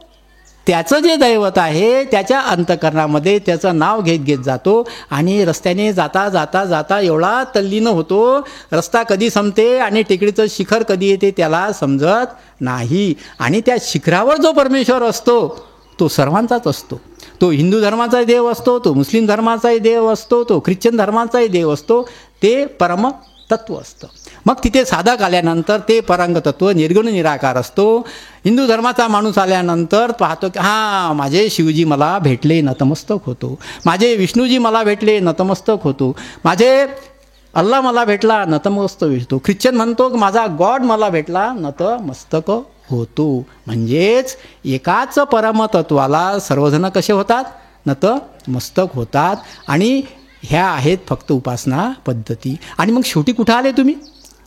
त्याचं जे दैवत आहे त्याच्या अंतःकरणामध्ये त्याचं नाव घेत जातो आणि रस्त्याने जाता एवढा तल्लीन होतो, रस्ता कधी संपते आणि टेकडीचं शिखर कधी येते त्याला समजत नाही. आणि त्या शिखरावर जो परमेश्वर असतो तो सर्वांचाच असतो. तो हिंदू धर्माचाही देव असतो, तो मुस्लिम धर्माचाही देव असतो, तो ख्रिश्चन धर्माचाही देव असतो. ते परम तत्व असतं. मग तिथे साधक आल्यानंतर ते परांग तत्व निर्गुण निराकार असतो. हिंदू धर्माचा माणूस आल्यानंतर पाहतो की हां, माझे शिवजी मला भेटले, नतमस्तक होतो. माझे विष्णूजी मला भेटले, नतमस्तक होतो. माझे अल्लाह मला भेटला, नतमस्तक होतो. ख्रिश्चन म्हणतो की माझा गॉड मला भेटला, नतमस्तक होतो. म्हणजेच एकाच परमतत्वाला सर्वजण कसे होतात? नतमस्तक होतात. आणि ह्या आहेत फक्त उपासना पद्धती. आणि मग शेवटी कुठं आले तुम्ही?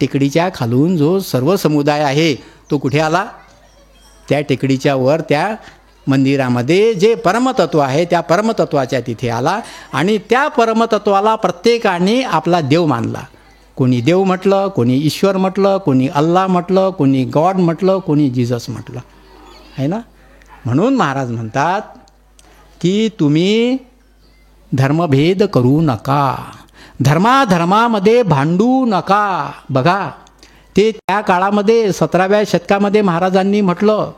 टेकडीच्या खालून जो सर्व समुदाय आहे तो कुठे आला? त्या टेकडीच्या वर त्या मंदिरामध्ये जे परमतत्व आहे त्या परमतत्वाच्या तिथे आला. आणि त्या परमतत्वाला प्रत्येकाने आपला देव मानला. कोणी देव म्हटलं, कोणी ईश्वर म्हटलं, कोणी अल्लाह म्हटलं, कोणी गॉड म्हटलं, कोणी जीजस म्हटलं, आहे ना. म्हणून महाराज म्हणतात की तुम्ही धर्मभेद करू नका, धर्माधर्मामध्ये भांडू नका. बघा, ते त्या काळामध्ये 17व्या शतकामध्ये महाराजांनी म्हटलं.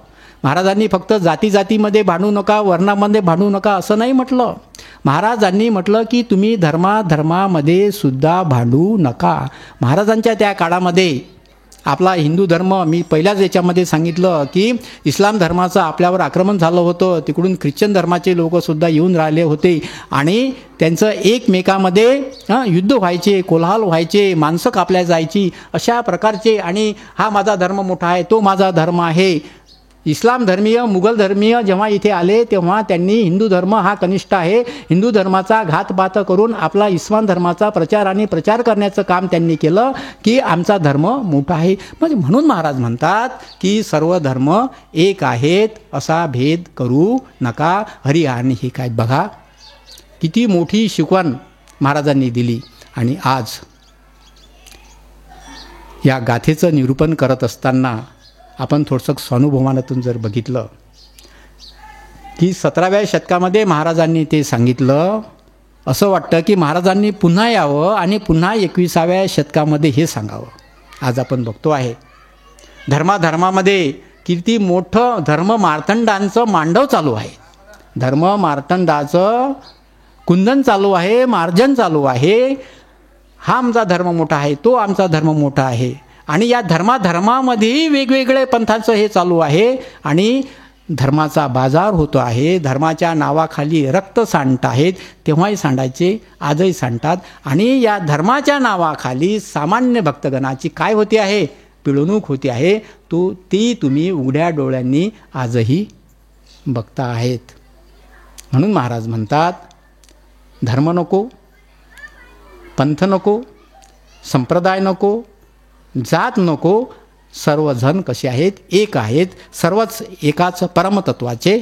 महाराजांनी फक्त जातीमध्ये भांडू नका, वर्णामध्ये भांडू नका असं नाही म्हटलं. महाराजांनी म्हटलं की तुम्ही धर्मामध्ये सुद्धा भांडू नका. महाराजांच्या त्या काळामध्ये आपला हिंदू धर्म, मी पहिल्याच याच्यामध्ये सांगितलं की इस्लाम धर्माचं आपल्यावर आक्रमण झालं होतं. तिकडून ख्रिश्चन धर्माचे लोकसुद्धा येऊन राहिले होते आणि त्यांचं एकमेकामध्ये युद्ध व्हायचे, कोलाहल व्हायचे, माणसं कापल्या जायची, अशा प्रकारचे. आणि हा माझा धर्म मोठा आहे, तो माझा धर्म आहे. इस्लाम धर्मीय, मुघल धर्मीय जेव्हा इथे आले तेव्हा त्यांनी हिंदू धर्म हा कनिष्ठ आहे, हिंदू धर्माचा घातपात करून आपला इस्लाम धर्माचा प्रचार करण्याचं काम त्यांनी केलं की आमचा धर्म मोठा आहे. म्हणजे म्हणून महाराज म्हणतात की सर्व धर्म एक आहेत, असा भेद करू नका. हरी आणि हे काय, बघा किती मोठी शिकवण महाराजांनी दिली. आणि आज या गाथेचं निरूपण करत असताना आपण थोडंसं स्वानुभवानातून जर बघितलं की 17व्या शतकामध्ये महाराजांनी ते सांगितलं, असं वाटतं की महाराजांनी पुन्हा यावं आणि पुन्हा 21व्या शतकामध्ये हे सांगावं. आज आपण बघतो आहे धर्मामध्ये किती मोठं धर्म मार्तंडांचं मांडव चालू आहे, धर्म मार्तंडाचं कुंदन चालू आहे, मार्जन चालू आहे. हा आमचा धर्म मोठा आहे, तो आमचा धर्म मोठा आहे. आणि या धर्मामध्येही वेगवेगळे पंथांचं हे चालू आहे. आणि धर्माचा बाजार होतो आहे. धर्माच्या नावाखाली रक्त सांडत आहेत, तेव्हाही सांडायचे, आजही सांडतात. आणि या धर्माच्या नावाखाली सामान्य भक्तगणाची काय होते आहे? पिळवणूक होती आहे. ती तुम्ही उघड्या डोळ्यांनी आजही बघता आहेत. म्हणून महाराज म्हणतात धर्म नको, पंथ नको, संप्रदाय नको, जात नको, सर्वजण कसे आहेत? एक आहेत, सर्वच एकाच परमतत्वाचे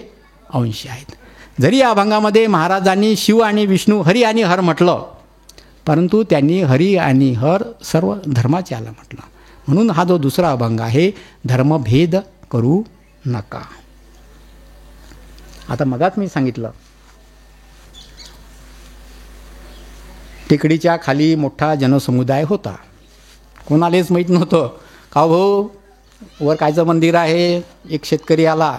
अंश आहेत. जरी या अभंगामध्ये महाराजांनी शिव आणि विष्णू, हरी आणि हर म्हटलं, परंतु त्यांनी हरी आणि हर सर्व धर्माचे आला म्हटलं. म्हणून हा जो दुसरा अभंग आहे, धर्मभेद करू नका. आता मगाच मी सांगितलं टेकडीच्या खाली मोठा जनसमुदाय होता. कोणालाच माहीत नव्हतं का भाऊ वर कायचं मंदिर आहे. एक शेतकरी आला,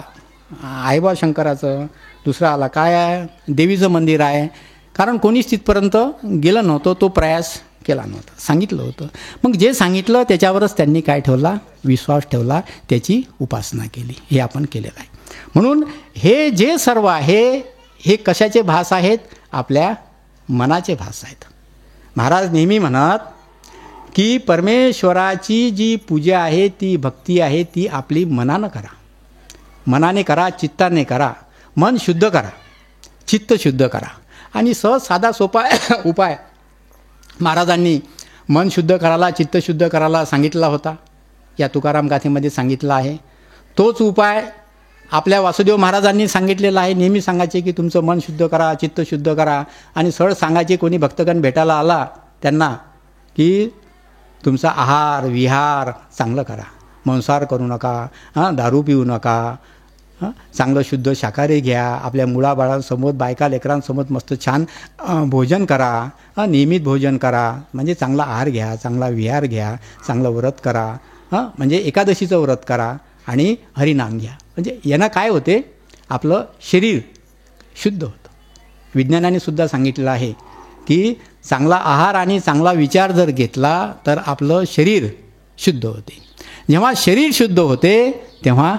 आहे बा शंकराचं. दुसरा आला, काय आहे? देवीचं मंदिर आहे. कारण कोणीच तिथपर्यंत गेलं नव्हतं, तो प्रयास केला नव्हता, सांगितलं होतं. मग जे सांगितलं त्याच्यावरच त्यांनी काय ठेवला? विश्वास ठेवला, त्याची उपासना केली. हे आपण केलेलं आहे. म्हणून हे जे सर्व आहे हे कशाचे भास आहेत? आपल्या मनाचे भास आहेत. महाराज नेहमी म्हणत की परमेश्वराची जी पूजा आहे, ती भक्ती आहे, ती आपली मनानं करा. मनाने करा, चित्ताने करा. मन शुद्ध करा, चित्त शुद्ध करा. आणि सहज साधा सोपा उपाय महाराजांनी मन शुद्ध करायला, चित्त शुद्ध करायला सांगितला होता. या तुकाराम गाथेमध्ये सांगितला आहे. तोच उपाय आपल्या वासुदेव महाराजांनी सांगितलेला आहे. नेहमी सांगायचे की तुमचं मन शुद्ध करा, चित्त शुद्ध करा. आणि सहज सांगायचे कोणी भक्तगण भेटायला आला त्यांना की तुमचा आहार विहार चांगलं करा, मांसाहार करू नका, दारू पिऊ नका, चांगलं शुद्ध शाकाहारी घ्या. आपल्या मुलाबाळांसमोर, बायका लेकरांसमोर मस्त छान भोजन करा, नियमित भोजन करा. म्हणजे चांगला आहार घ्या, चांगला विहार घ्या, चांगलं व्रत करा. म्हणजे एकादशीचं व्रत करा आणि हरिनाम घ्या. म्हणजे यानं काय होते? आपलं शरीर शुद्ध होतं. विज्ञानाने सुद्धा सांगितलेलं आहे की चांगला आहार आणि चांगला विचार जर घेतला तर आपलं शरीर शुद्ध होते. जेव्हा शरीर शुद्ध होते तेव्हा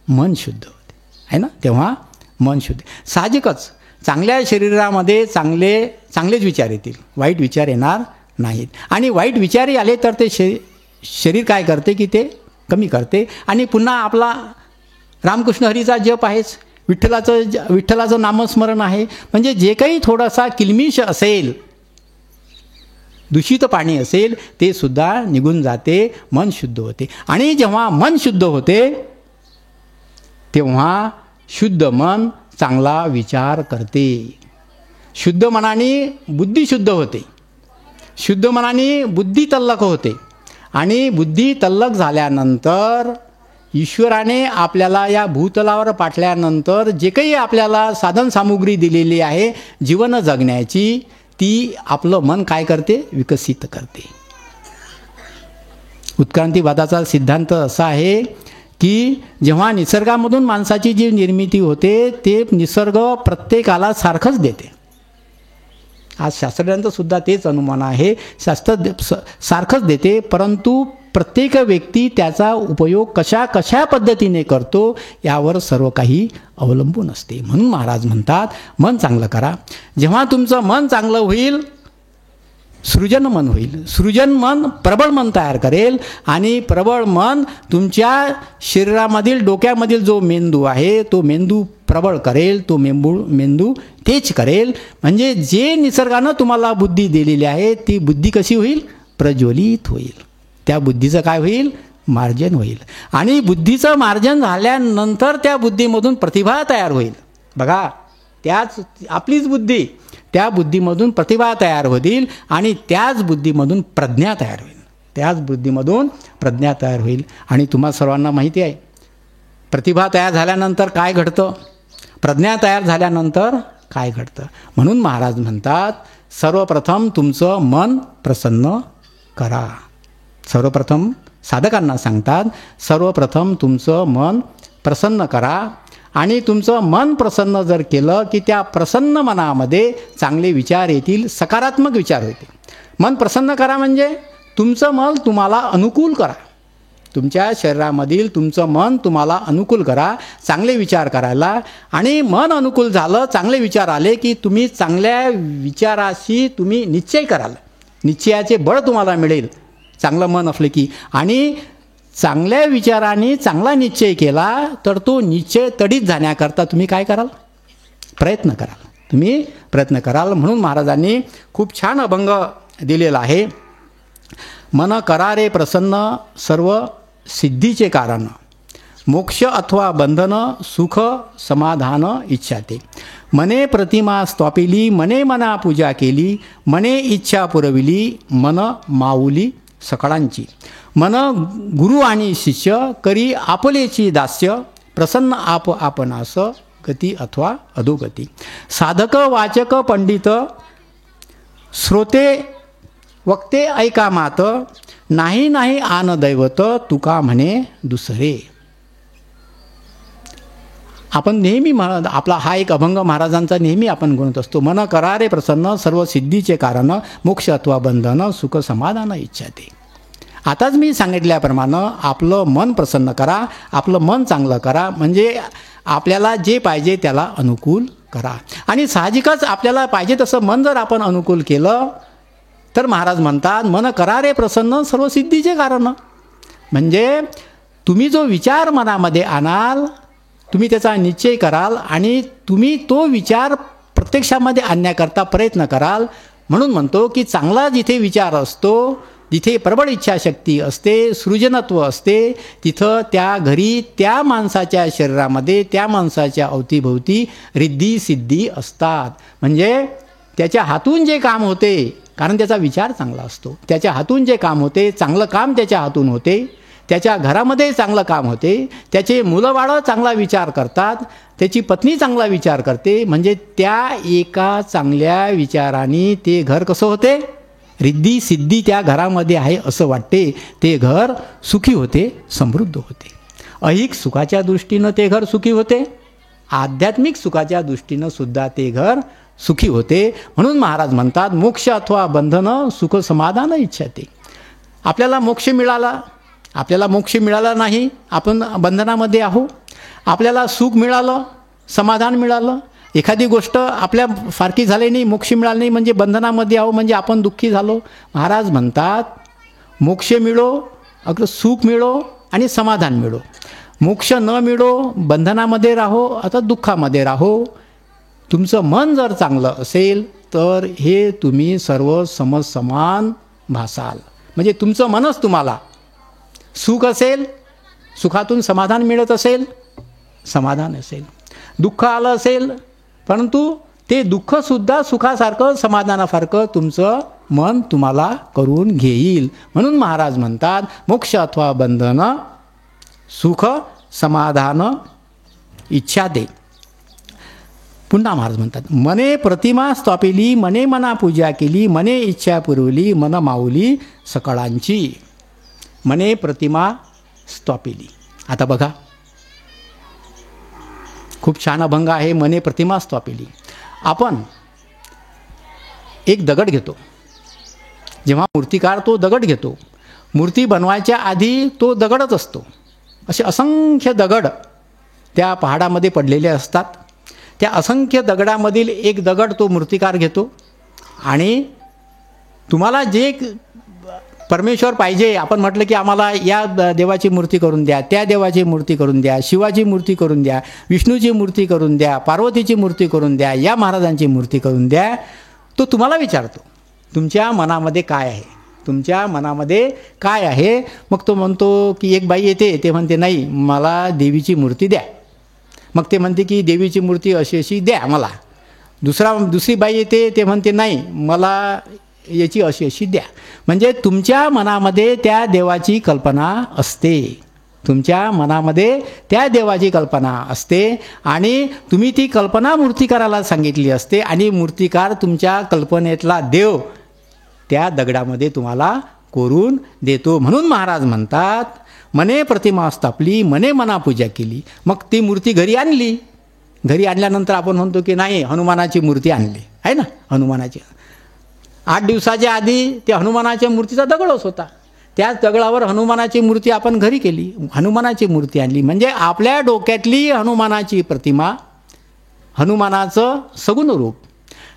मन शुद्ध होते, आहे ना. तेव्हा मन शुद्ध. साहजिकच चांगल्या शरीरामध्ये चांगलेच विचार येतील, वाईट विचार येणार नाहीत. आणि वाईट विचारही आले तर ते शरीर काय करते की ते कमी करते. आणि पुन्हा आपला रामकृष्ण हरीचा जप आहेच, विठ्ठलाचं नामस्मरण आहे. म्हणजे जे काही थोडासा किलमिश असेल, दूषित पाणी असेल, ते सुद्धा निघून जाते, मन शुद्ध होते. आणि जेव्हा मन शुद्ध होते तेव्हा शुद्ध मन चांगला विचार करते. शुद्ध मनाने बुद्धी शुद्ध होते, शुद्ध मनाने बुद्धी तल्लख होते. आणि बुद्धी तल्लख झाल्यानंतर ईश्वराने आपल्याला या भूतलावर पाठल्यानंतर जे काही आपल्याला साधनसामुग्री दिलेली आहे जीवन जगण्याची, ती आपलं मन काय करते, विकसित करते. उत्क्रांतीवादाचा सिद्धांत असा आहे की जेव्हा निसर्गामधून माणसाची जी निर्मिती होते ते निसर्ग प्रत्येकाला सारखंच देते. आज शास्त्रज्ञांचं सुद्धा तेच अनुमान आहे, शास्त्र सारखंच देते, परंतु प्रत्येक व्यक्ती त्याचा उपयोग कशा पद्धतीने करतो यावर सर्व काही अवलंबून असते. म्हणून महाराज म्हणतात मन चांगलं करा. जेव्हा तुमचं मन चांगलं होईल सृजन मन होईल. सृजन मन प्रबळ मन तयार करेल आणि प्रबळ मन तुमच्या शरीरामधील डोक्यामधील जो मेंदू आहे तो मेंदू प्रबळ करेल, तो मेंदू तेच करेल. म्हणजे जे निसर्गानं तुम्हाला बुद्धी दिलेली आहे ती बुद्धी कशी होईल, प्रज्वलित होईल. त्या बुद्धीचं काय होईल, मार्जन होईल. आणि बुद्धीचं मार्जन झाल्यानंतर त्या बुद्धीमधून प्रतिभा तयार होईल. बघा, त्याच आपलीच बुद्धी, त्या बुद्धीमधून प्रतिभा तयार होईल आणि त्याच बुद्धीमधून प्रज्ञा तयार होईल. त्याच बुद्धीमधून प्रज्ञा तयार होईल. आणि तुम्हा सर्वांना माहिती आहे प्रतिभा तयार झाल्यानंतर काय घडतं, प्रज्ञा तयार झाल्यानंतर काय घडतं. म्हणून महाराज म्हणतात सर्वप्रथम तुमचं मन प्रसन्न करा. सर्वप्रथम साधकांना सांगतात सर्वप्रथम तुमचं मन प्रसन्न करा. आणि तुमचं मन प्रसन्न जर केलं की त्या प्रसन्न मनामध्ये चांगले विचार येतील, सकारात्मक विचार होतील. मन प्रसन्न करा म्हणजे तुमचं मन तुम्हाला अनुकूल करा. तुमच्या शरीरामधील तुमचं मन तुम्हाला अनुकूल करा, चांगले विचार करायला. आणि मन अनुकूल झालं, चांगले विचार आले की तुम्ही चांगल्या विचाराशी तुम्ही निश्चय कराल. निश्चयाचे बळ तुम्हाला मिळेल चांगलं मन असलं की. आणि चांगल्या विचाराने चांगला निश्चय केला तर तो निश्चय तडीत जाण्याकरता तुम्ही काय कराल, प्रयत्न कराल. तुम्ही प्रयत्न कराल. म्हणून महाराजांनी खूप छान अभंग दिलेला आहे. मन करा रे प्रसन्न सर्व सिद्धीचे कारण, मोक्ष अथवा बंधन सुख समाधान इच्छा ते. मने प्रतिमा स्थापिली मने मना पूजा केली, मने इच्छा पुरविली मन माऊली सकळांची. मन गुरु आणि शिष्य करी आपलेची दास्य, प्रसन्न आपणास गती अथवा अधोगती. साधक वाचक पंडित श्रोते वक्ते ऐका मात, नाही नाही आन दैवत तुका म्हणे दुसरे. आपण नेहमी आपला हा एक अभंग महाराजांचा नेहमी आपण गुणत असतो. मन करा रे प्रसन्न सर्व सिद्धीचे कारण, मोक्ष अथवा बंधन सुख समाधान इच्छा ते. आताच मी सांगितल्याप्रमाणे आपलं मन प्रसन्न करा, आपलं मन चांगलं करा. म्हणजे आपल्याला जे पाहिजे त्याला अनुकूल करा. आणि साहजिकच आपल्याला पाहिजे तसं मन जर आपण अनुकूल केलं तर महाराज म्हणतात मन करा रे प्रसन्न सर्व सिद्धीचे कारण. म्हणजे तुम्ही जो विचार मनामध्ये आणाल, तुम्ही त्याचा निश्चय कराल आणि तुम्ही तो विचार प्रत्यक्षामध्ये आणण्याकरता प्रयत्न कराल. म्हणून म्हणतो की चांगला जिथे विचार असतो, जिथे प्रबळ इच्छाशक्ती असते, सृजनत्व असते, तिथं त्या घरी त्या माणसाच्या शरीरामध्ये त्या माणसाच्या अवतीभोवती रिद्धी सिद्धी असतात. म्हणजे त्याच्या हातून जे काम होते, कारण त्याचा विचार चांगला असतो, त्याच्या हातून जे काम होते, चांगलं काम त्याच्या हातून होते, त्याच्या घरामध्ये चांगलं काम होते, त्याचे मुलंबाळं चांगला विचार करतात, त्याची पत्नी चांगला विचार करते. म्हणजे त्या एका चांगल्या विचाराने ते घर कसं होते, रिद्धी सिद्धी त्या घरामध्ये आहे असं वाटते. ते घर सुखी होते, समृद्ध होते. ऐहिक सुखाच्या दृष्टीनं ते घर सुखी होते, आध्यात्मिक सुखाच्या दृष्टीनं सुद्धा ते घर सुखी होते. म्हणून महाराज म्हणतात मोक्ष अथवा बंधन सुख समाधान इच्छाते. आपल्याला मोक्ष मिळाला नाही, आपण बंधनामध्ये आहो. आपल्याला सुख मिळालं, समाधान मिळालं, एखादी गोष्ट आपल्या फारकी झाली नाही, मोक्ष मिळाला नाही म्हणजे बंधनामध्ये आहो, म्हणजे आपण दुःखी झालो. महाराज म्हणतात मोक्ष मिळो, अगर सुख मिळो आणि समाधान मिळो. मोक्ष न मिळो, बंधनामध्ये राहो, आता दुःखामध्ये राहो. तुमचं मन जर चांगलं असेल तर हे तुम्ही सर्व समान भासाल. म्हणजे तुमचं मनच तुम्हाला सुख असेल, सुखातून समाधान मिळत असेल, समाधान असेल. दुःख आलं असेल, परंतु ते दुःखसुद्धा सुखासारखं समाधानासारखं तुमचं मन तुम्हाला करून घेईल. म्हणून महाराज म्हणतात मोक्ष अथवा बंधन सुख समाधान इच्छा दे. पुन्हा महाराज म्हणतात मने प्रतिमा स्थापिली, मने मना पूजा केली, मने इच्छा पुरवली, मन माऊली सकळांची. मने प्रतिमा स्थापिली. आता बघा खूप छान अभंग आहे. मने प्रतिमा स्थापिली. आपण एक दगड घेतो, जेव्हा मूर्तिकार तो दगड घेतो, मूर्ती बनवायच्या आधी तो दगडच असतो. असे असंख्य दगड त्या पहाडामध्ये पडलेले असतात. त्या असंख्य दगडामधील एक दगड तो मूर्तिकार घेतो आणि तुम्हाला जे परमेश्वर पाहिजे, आपण म्हटलं की आम्हाला या देवाची मूर्ती करून द्या, त्या देवाची मूर्ती करून द्या, शिवाची मूर्ती करून द्या, विष्णूची मूर्ती करून द्या, पार्वतीची मूर्ती करून द्या, या महाराजांची मूर्ती करून द्या. तो तुम्हाला विचारतो तुमच्या मनामध्ये काय आहे, तुमच्या मनामध्ये काय आहे. मग तो म्हणतो की एक बाई येते, ते म्हणते नाही मला देवीची मूर्ती द्या. मग ते म्हणते की देवीची मूर्ती अशी अशी द्या मला. दुसरी बाई येते, ते म्हणते नाही मला याची अशी अशी द्या. म्हणजे तुमच्या मनामध्ये त्या देवाची कल्पना असते, तुमच्या मनामध्ये त्या देवाची कल्पना असते आणि तुम्ही ती कल्पना मूर्तिकाराला सांगितली असते आणि मूर्तिकार तुमच्या कल्पनेतला देव त्या दगडामध्ये तुम्हाला कोरून देतो. म्हणून महाराज म्हणतात मने प्रतिमा स्थापली, मने मना पूजा केली. मग ती मूर्ती घरी आणली. घरी आणल्यानंतर आपण म्हणतो की नाही हनुमानाची मूर्ती आणली आहे ना. हनुमानाची 8 दिवसाच्या आधी त्या हनुमानाच्या मूर्तीचा दगडच होता. त्याच दगडावर हनुमानाची मूर्ती आपण घरी केली, हनुमानाची मूर्ती आणली. म्हणजे आपल्या डोक्यातली हनुमानाची प्रतिमा, हनुमानाचं सगुण रूप,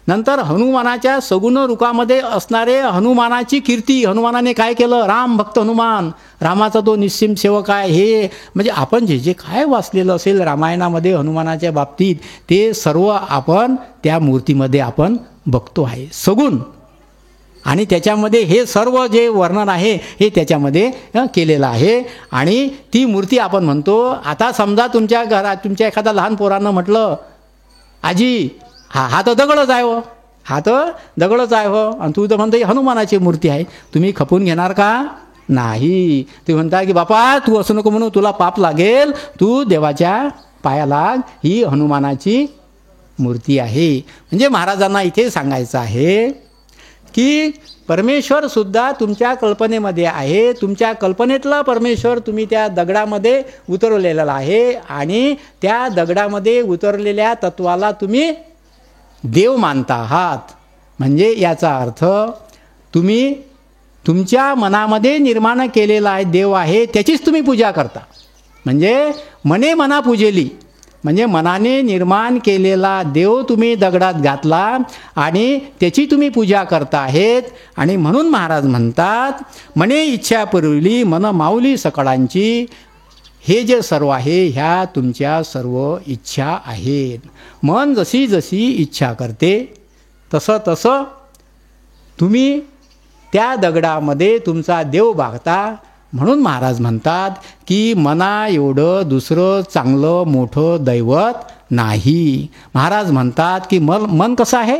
नंतर हनुमानाच्या सगुण रूपामध्ये असणारे हनुमानाची कीर्ती. हनुमानाने काय केलं, राम भक्त हनुमान, रामाचा तो निस्सीम सेवक आहे. हे म्हणजे आपण जे जे काय वाचलेलं असेल रामायणामध्ये हनुमानाच्या बाबतीत ते सर्व आपण त्या मूर्तीमध्ये आपण बघतो आहे सगुण. आणि त्याच्यामध्ये हे सर्व जे वर्णन आहे हे त्याच्यामध्ये केलेलं आहे. आणि ती मूर्ती आपण म्हणतो. आता समजा तुमच्या घरात तुमच्या एखाद्या लहान पोरानं म्हटलं आजी हा तर दगडच आहे हो, हा तर दगडच आहे हो, आणि तू तर म्हणतो हनुमानाची मूर्ती आहे, तुम्ही खपून घेणार का? नाही. ते म्हणता की बापा तू असं नको म्हणू, तुला पाप लागेल, तू देवाच्या पाया लाग, ही हनुमानाची मूर्ती आहे. म्हणजे महाराजांना इथे सांगायचं आहे की परमेश्वरसुद्धा तुमच्या कल्पनेमध्ये आहे. तुमच्या कल्पनेतला परमेश्वर तुम्ही त्या दगडामध्ये उतरवलेला आहे आणि त्या दगडामध्ये उतरलेल्या तत्वाला तुम्ही देव मानता आहात. म्हणजे याचा अर्थ तुम्ही तुमच्या मनामध्ये निर्माण केलेला आहे देव आहे त्याचीच तुम्ही पूजा करता. म्हणजे मने मना पूजेली, म्हणजे मनाने निर्माण केलेला देव तुम्ही दगडात घातला आणि त्याची तुम्ही पूजा करता आहेत. आणि म्हणून महाराज म्हणतात मने इच्छा पुरवली, मन माऊली सकळांची. हे जे सर्व आहे ह्या तुमच्या सर्व इच्छा आहेत. मन जशी जशी इच्छा करते तसं तसं तुम्ही त्या दगडामध्ये तुमचा देव बघता. म्हणून महाराज म्हणतात की मना एवढं दुसरं चांगलं मोठं दैवत नाही. महाराज म्हणतात की मन कसं आहे,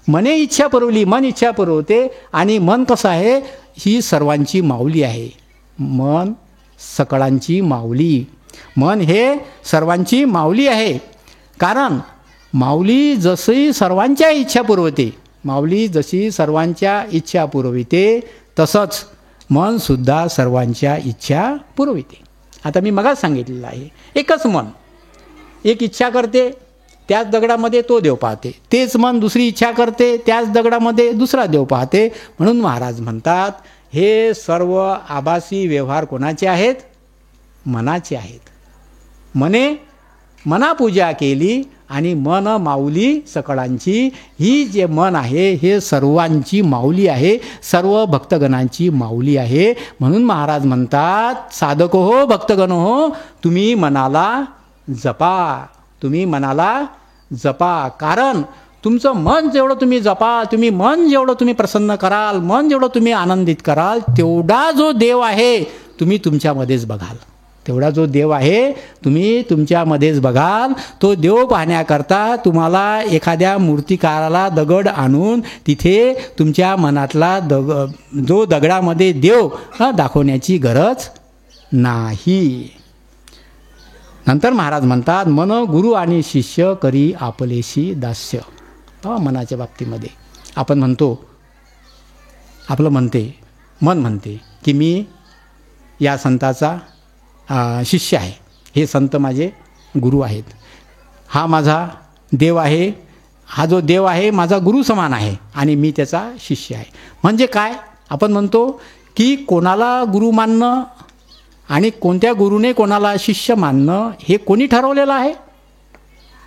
मने इच्छा पुरवली, मन इच्छा पुरवते. आणि मन कसं आहे, ही सर्वांची माऊली आहे. मन सकळांची माऊली, मन हे सर्वांची माऊली आहे. कारण माऊली जशी सर्वांच्या इच्छा पुरवते, माऊली जशी सर्वांच्या इच्छा पुरविते तसंच मनसुद्धा सर्वांच्या इच्छा पुरविते. आता मी मगाच सांगितलेलं आहे, एकच मन एक इच्छा करते, त्याच दगडामध्ये तो देव पाहते. तेच मन दुसरी इच्छा करते, त्याच दगडामध्ये दुसरा देव पाहते. म्हणून महाराज म्हणतात हे सर्व आभासी व्यवहार कोणाचे आहेत? मनाचे आहेत. मनापूजा केली आणि मन माऊली सकळांची. ही जे मन आहे हे सर्वांची माऊली आहे, सर्व भक्तगणांची माऊली आहे. म्हणून महाराज म्हणतात साधक हो, भक्तगण हो, तुम्ही मनाला जपा, तुम्ही मनाला जपा. कारण तुमचं मन जेवढं तुम्ही जपा, तुम्ही मन जेवढं तुम्ही प्रसन्न कराल, मन जेवढं तुम्ही आनंदित कराल, तेवढा जो देव आहे तुम्ही तुमच्यामध्येच बघाल. तेवढा जो देव आहे तुम्ही तुमच्यामध्येच बघाल. तो देव पाहण्याकरता तुम्हाला एखाद्या मूर्तिकाराला दगड आणून तिथे तुमच्या मनातला जो दगडामध्ये देव दाखवण्याची गरज नाही. नंतर महाराज म्हणतात मन गुरु आणि शिष्य करी आपलेशी दास्य. मनाच्या बाबतीमध्ये आपण म्हणतो, आपलं मन म्हणते की मी या संताचा शिष्य आहे, हे संत माझे गुरु आहेत, हा माझा देव आहे, हा जो देव आहे माझा गुरु समान आहे आणि मी त्याचा शिष्य आहे. म्हणजे काय? आपण म्हणतो की कोणाला गुरु मानणं आणि कोणत्या गुरुने कोणाला शिष्य मानणं हे कोणी ठरवलेलं आहे?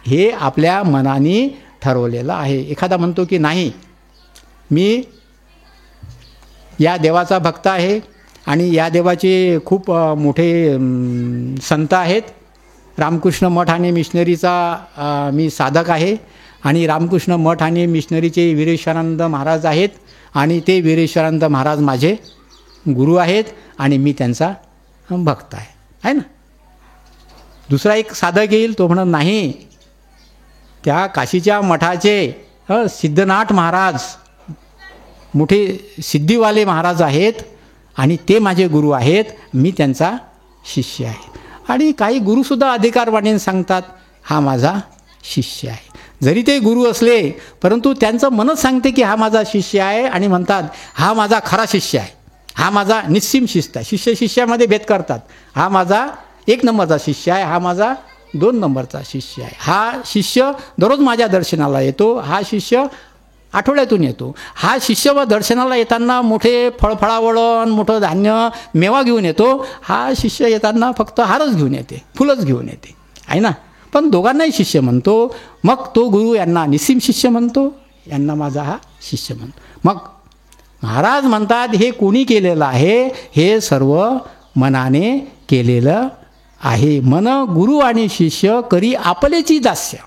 हे आपल्या मनाने ठरवलेलं आहे. एखादा म्हणतो की नाही, मी या देवाचा भक्त आहे आणि या देवाचे खूप मोठे संत आहेत, रामकृष्ण मठ आणि मिशनरीचा मी साधक आहे आणि रामकृष्ण मठ आणि मिशनरीचे वीरेश्वरानंद महाराज आहेत आणि ते वीरेश्वरानंद महाराज माझे गुरु आहेत आणि मी त्यांचा भक्त आहे ना. दुसरा एक साधक येईल, तो म्हणत नाही, त्या काशीच्या मठाचे सिद्धनाथ महाराज मोठे सिद्धीवाले महाराज आहेत आणि ते माझे गुरु आहेत, मी त्यांचा शिष्य आहे. आणि काही गुरुसुद्धा अधिकारवाणीने सांगतात हा माझा शिष्य आहे. जरी ते गुरु असले परंतु त्यांचं मनच सांगते की हा माझा शिष्य आहे आणि म्हणतात हा माझा खरा शिष्य आहे, हा माझा निस्सीम शिष्य आहे. शिष्य शिष्यामध्ये भेद करतात. हा माझा 1 नंबरचा शिष्य आहे, हा माझा 2 नंबरचा शिष्य आहे. हा शिष्य दररोज माझ्या दर्शनाला येतो, हा शिष्य आठवड्यातून येतो. हा शिष्य व दर्शनाला येताना मोठे फळफळावळण, मोठं धान्य मेवा घेऊन येतो. हा शिष्य येताना फक्त हारच घेऊन येते, फुलंच घेऊन येते, आहे ना. पण दोघांनाही शिष्य म्हणतो. मग तो गुरु यांना निस्सीम शिष्य म्हणतो, यांना माझा हा शिष्य म्हणतो. मग महाराज म्हणतात हे कोणी केलेलं आहे? हे सर्व मनाने केलेलं आहे. मन गुरु आणि शिष्य करी आपलेची दास्य.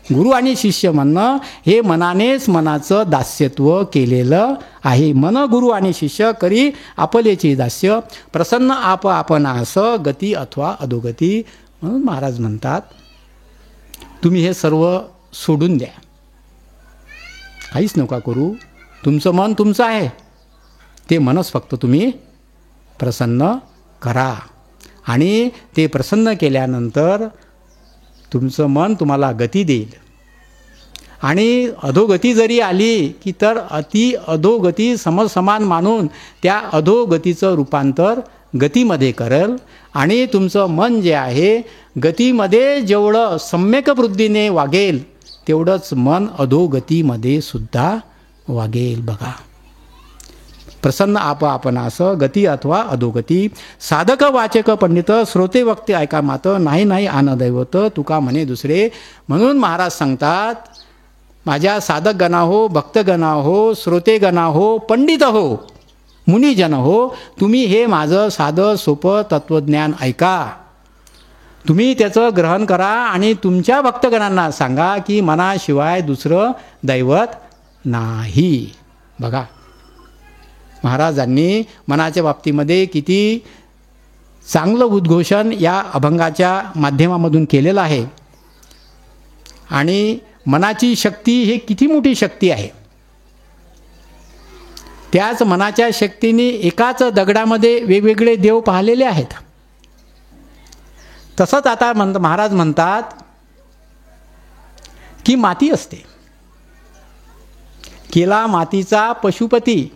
गुरु आणि शिष्य म्हणणं हे मनानेच मनाचं दास्यत्व केलेलं आहे. मन गुरु आणि शिष्य करी आपलेची दास्य, प्रसन्न आपणास गती अथवा अधोगती. म्हणून महाराज म्हणतात तुम्ही हे सर्व सोडून द्या, काहीच नका करू. तुमचं मन तुमचं आहे, ते मनच फक्त तुम्ही प्रसन्न करा आणि ते प्रसन्न केल्यानंतर तुमचं मन तुम्हाला गती देईल. आणि अधोगती जरी आली की तर अति अधोगती समसमान मानून त्या अधोगतीचं रूपांतर गतीमध्ये करेल. आणि तुमचं मन जे आहे गतीमध्ये जेवढं सम्यक वृद्धीने वागेल तेवढंच मन अधोगतीमध्ये सुद्धा वागेल. बघा, प्रसन्न आपणास गती अथवा अधोगती. साधक वाचक पंडित श्रोते वक्ते ऐका मात, नाही नाही आन दैवत तुका म्हणे दुसरे. म्हणून महाराज सांगतात माझ्या साधक गणा हो, भक्तगणा हो, श्रोतेगणा हो, पंडित हो, मुनिजन हो, तुम्ही हे माझं साधं सोपं तत्त्वज्ञान ऐका. तुम्ही त्याचं ग्रहण करा आणि तुमच्या भक्तगणांना सांगा की मनाशिवाय दुसरं दैवत नाही. बघा, महाराजांनी मनाच्या बाबतीमध्ये किती चांगलं उद्घोषण या अभंगाच्या माध्यमामधून केलेलं आहे. आणि मनाची शक्ती ही किती मोठी शक्ती आहे. त्याच मनाच्या शक्तीने एकाच दगडामध्ये वेगवेगळे देव पाहिलेले आहेत. तसंच आता महाराज म्हणतात की माती असते, केला मातीचा पशुपती,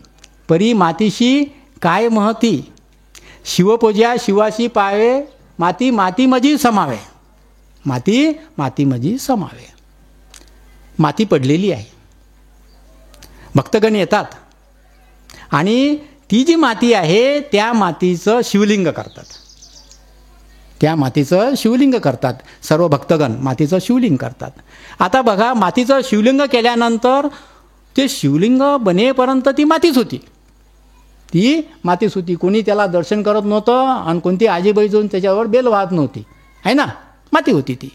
परी मातीशी काय महती, शिवपूजा शिवाशी पावे, माती माती मजी समावे. माती मातीमधी समावे. माती पडलेली आहे. भक्तगण येतात आणि ती जी माती आहे त्या मातीचं शिवलिंग करतात. त्या मातीचं शिवलिंग करतात. सर्व भक्तगण मातीचं शिवलिंग करतात. आता बघा, मातीचं शिवलिंग केल्यानंतर ते शिवलिंग बनेपर्यंत ती मातीच होती. ती मातीच होती. कोणी त्याला दर्शन करत नव्हतं आणि कोणती आजीबाई जाऊन त्याच्यावर बेल वाहत नव्हती, आहे ना. माती होती ती.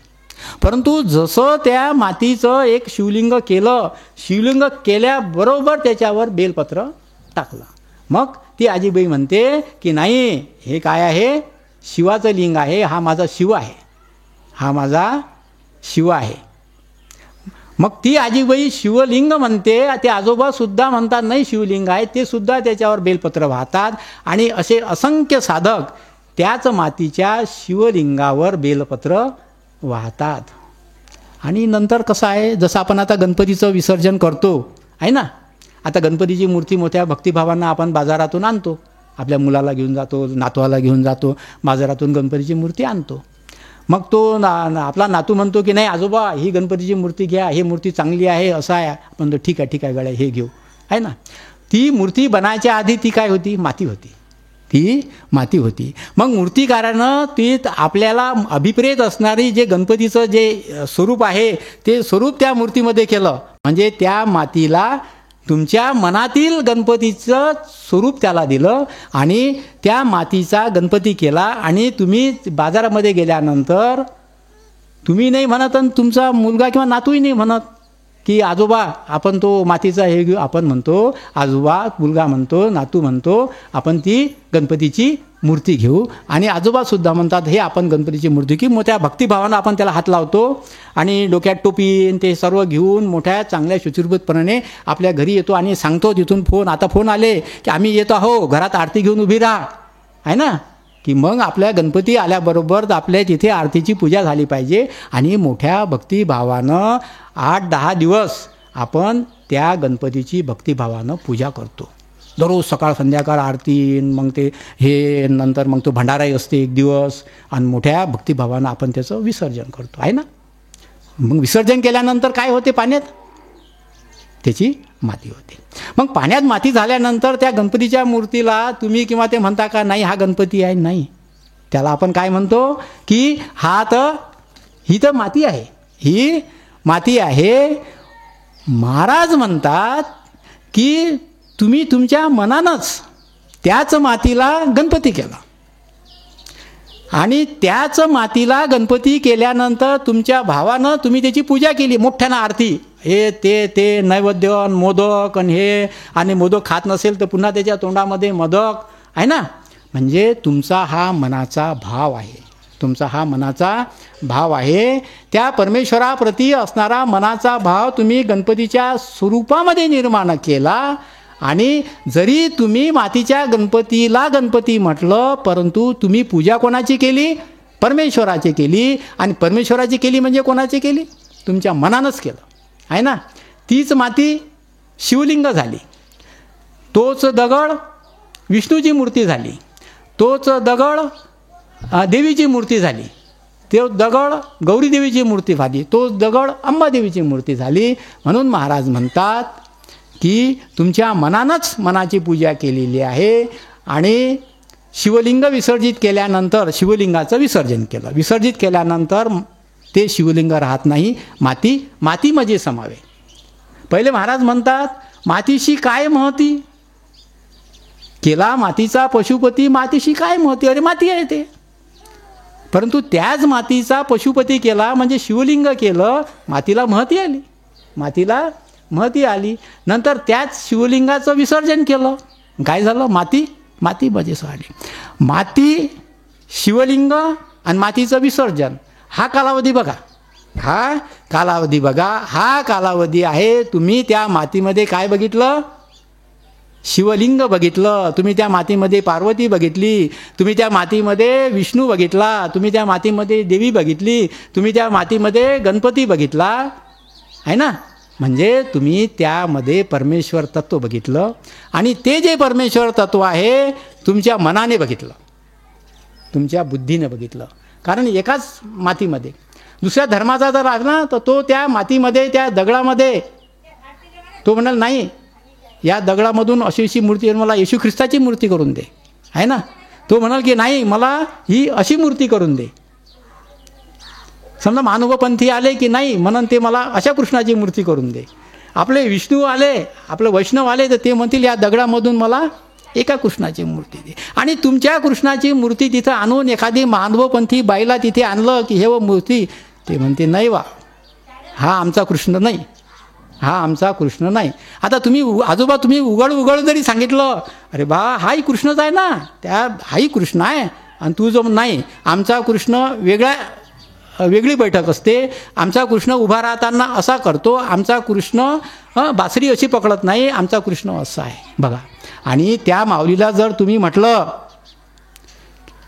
परंतु जसं त्या मातीचं एक शिवलिंग केलं, शिवलिंग केल्याबरोबर त्याच्यावर बेलपत्र टाकलं. मग ती आजीबाई म्हणते की नाही, हे काय आहे, शिवाचं लिंग आहे, हा माझा शिव आहे, हा माझा शिव आहे. मग ती आजीबाई शिवलिंग म्हणते. ते आजोबासुद्धा म्हणतात नाही शिवलिंग आहे, ते सुद्धा त्याच्यावर बेलपत्र वाहतात. आणि असे असंख्य साधक त्याच मातीच्या शिवलिंगावर बेलपत्र वाहतात. आणि नंतर कसं आहे, जसं आपण आता गणपतीचं विसर्जन करतो, आहे ना. आता गणपतीची मूर्ती मोठ्या भक्तिभावांना आपण बाजारातून आणतो. आपल्या मुलाला घेऊन जातो, नातवाला घेऊन जातो, बाजारातून गणपतीची मूर्ती आणतो. मग तो आपला नातू म्हणतो की नाही आजोबा, ही गणपतीची मूर्ती घ्या, ही मूर्ती चांगली आहे, असं आहे. आपण म्हणतो ठीक आहे ठीक आहे गड्या, हे घेऊ, आहे ना. ती मूर्ती बनायच्या आधी ती काय होती, माती होती. ती माती होती. मग मूर्तिकारानं ती आपल्याला अभिप्रेत असणारी जे गणपतीचं जे स्वरूप आहे ते स्वरूप त्या मूर्तीमध्ये केलं. म्हणजे त्या मातीला तुमच्या मनातील गणपतीचं स्वरूप त्याला दिलं आणि त्या मातीचा गणपती केला. आणि तुम्ही बाजारामध्ये गेल्यानंतर तुम्ही नाही म्हणत आणि तुमचा मुलगा किंवा नातूही नाही म्हणत की आजोबा आपण तो मातीचा हे घेऊ. आपण म्हणतो, आजोबा, मुलगा म्हणतो, नातू म्हणतो, आपण ती गणपतीची मूर्ती घेऊ. आणि आजोबासुद्धा म्हणतात हे आपण गणपतीची मूर्ती की मोठ्या भक्तिभावानं आपण त्याला हात लावतो आणि डोक्यात टोपी ते सर्व घेऊन मोठ्या चांगल्या शुचिर्भूतपणाने आपल्या घरी येतो आणि सांगतो तिथून फोन, आता फोन आले की आम्ही येतो आहो, घरात आरती घेऊन उभी राहा, आहे ना. की मग आपल्या गणपती आल्याबरोबर आपल्या तिथे आरतीची पूजा झाली पाहिजे. आणि मोठ्या भक्तिभावानं 8-10 दिवस आपण त्या गणपतीची भक्तिभावानं पूजा करतो. दररोज सकाळ संध्याकाळ आरती, मग ते हे नंतर मग तो भंडाराही असते एक दिवस. आणि मोठ्या भक्तिभावानं आपण त्याचं विसर्जन करतो, आहे ना. मग विसर्जन केल्यानंतर काय होते, पाण्यात त्याची माती होते. मग पाण्यात माती झाल्यानंतर त्या गणपतीच्या मूर्तीला तुम्ही किंवा ते म्हणता का नाही हा गणपती आहे, नाही. त्याला आपण काय म्हणतो की ही तर माती आहे, ही माती आहे. महाराज म्हणतात की तुम्ही तुमच्या मनानंच त्याच मातीला गणपती केला. आणि त्याच मातीला गणपती केल्यानंतर तुमच्या भावानं तुम्ही त्याची पूजा केली, मोठ्यानं आरती, हे ते नैवेद्य मोदक आणि हे, आणि मोदक खात नसेल तर पुन्हा त्याच्या तोंडामध्ये मोदक, आहे ना. म्हणजे तुमचा हा मनाचा भाव आहे, तुमचा हा मनाचा भाव आहे. त्या परमेश्वराप्रती असणारा मनाचा भाव तुम्ही गणपतीच्या स्वरूपामध्ये निर्माण केला. आणि जरी तुम्ही मातीच्या गणपतीला गणपती म्हटलं, परंतु तुम्ही पूजा कोणाची केली, परमेश्वराची केली. आणि परमेश्वराची केली म्हणजे कोणाची केली, तुमच्या मनानंच केलं, आहे ना. तीच माती शिवलिंग झाली, तोच दगड विष्णूची मूर्ती झाली, तोच दगड देवीची मूर्ती झाली, तो दगड गौरी देवीची मूर्ती झाली, तोच दगड अंबादेवीची मूर्ती झाली. म्हणून महाराज म्हणतात की तुमच्या मनानंच मनाची पूजा केलेली आहे. आणि शिवलिंग विसर्जित केल्यानंतर शिवलिंगाचं विसर्जन केलं. विसर्जित केल्यानंतर ते शिवलिंग राहत नाही, मातीमध्ये समावे. पहिले महाराज म्हणतात मातीशी काय महती, केला मातीचा पशुपती, मातीशी काय महती, अरे माती आहे ते. परंतु त्याच मातीचा पशुपती केला म्हणजे शिवलिंग केलं, मातीला महती आली, मातीला महती आली. नंतर त्याच शिवलिंगाचं विसर्जन केलं, काय झालं, मातीमध्ये आली. माती, शिवलिंग आणि मातीचं विसर्जन, हा कालावधी बघा, हा कालावधी आहे. तुम्ही त्या मातीमध्ये काय बघितलं, शिवलिंग बघितलं, तुम्ही त्या मातीमध्ये पार्वती बघितली, तुम्ही त्या मातीमध्ये विष्णू बघितला, तुम्ही त्या मातीमध्ये देवी बघितली, तुम्ही त्या मातीमध्ये गणपती बघितला, आहे ना. म्हणजे तुम्ही त्यामध्ये परमेश्वर तत्व बघितलं. आणि ते जे परमेश्वर तत्व आहे तुमच्या मनाने बघितलं, तुमच्या बुद्धीने बघितलं. कारण एकाच मातीमध्ये दुसऱ्या धर्माचा जर असला तर तो त्या मातीमध्ये त्या दगडामध्ये तो म्हणाल नाही या दगडामधून अशी अशी मूर्ती मला येशू ख्रिस्ताची मूर्ती करून दे, आहे ना. तो म्हणाल की नाही मला ही अशी मूर्ती करून दे. समजा मानवपंथी आले की नाही म्हणून ते मला अशा कृष्णाची मूर्ती करून दे. आपले विष्णू आले, आपले वैष्णव आले तर ते म्हणतील या दगडामधून मला एका कृष्णाची मूर्ती दे. आणि तुमच्या कृष्णाची मूर्ती तिथं आणून एखादी मानवपंथी बाईला तिथे आणलं की हे व मूर्ती, ते म्हणते नाही वा हा आमचा कृष्ण नाही, हा आमचा कृष्ण नाही. आता तुम्ही आजोबा तुम्ही उघड जरी सांगितलं अरे बा हाही कृष्णच आहे ना, त्या हाही कृष्ण आहे आणि तू जो नाही आमचा कृष्ण वेगळी बैठक असते, आमचा कृष्ण उभा राहताना असा करतो, आमचा कृष्ण बासरी अशी पकडत नाही, आमचा कृष्ण असा आहे बघा. आणि त्या माऊलीला जर तुम्ही म्हटलं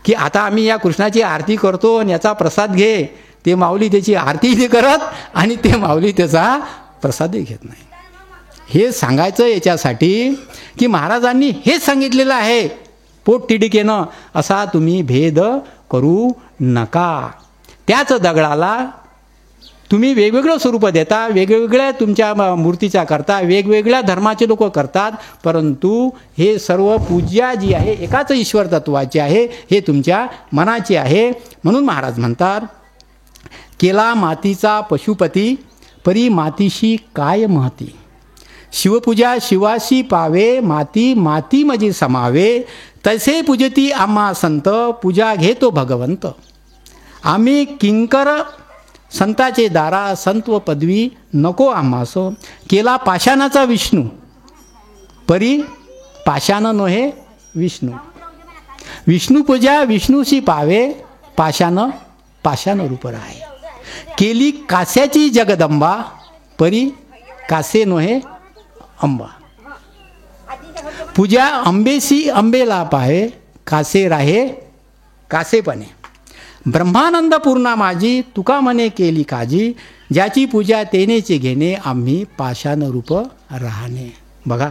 की आता आम्ही या कृष्णाची आरती करतो आणि याचा प्रसाद घे, ते माऊली त्याची आरती नाही करत आणि ते माऊली त्याचा प्रसादही घेत नाही. हे सांगायचं याच्यासाठी की महाराजांनी हेच सांगितलेलं आहे पोटतिडकीनं असा तुम्ही भेद करू नका. त्याच दगडाला तुम्ही वेगवेगळं स्वरूप देता, वेगवेगळ्या तुमच्या मूर्तीच्या करता, वेगवेगळ्या धर्माचे लोक करतात, परंतु हे सर्व पूजा जी आहे एकाच ईश्वर तत्वाची आहे, हे तुमच्या मनाची आहे. म्हणून महाराज म्हणतात केला मातीचा पशुपती परी मातीशी काय महती, शिवपूजा शिवाशी पावे माती माती मजी समावे, तसे पूजती आम्हा संत पूजा घेतो भगवंत. आम्ही किंकर संताचे दारा संत्व पदवी नको आम्हास, केला पाषाणाचा विष्णू परी पाषाण नोहे विष्णू, विष्णू पूजा विष्णूशी पावे पाषाण रूप आहे. केली कास्याची जगदंबा परी कासे नोहे अंबा, पूजा अंबेसी अंबेला पाहे कासे राहे कासेपणे. ब्रह्मानंद पूर्णा माझी तुका म्हणे केली काजी, ज्याची पूजा तेनेची घेणे आम्ही पाषाण रूप राहणे. बघा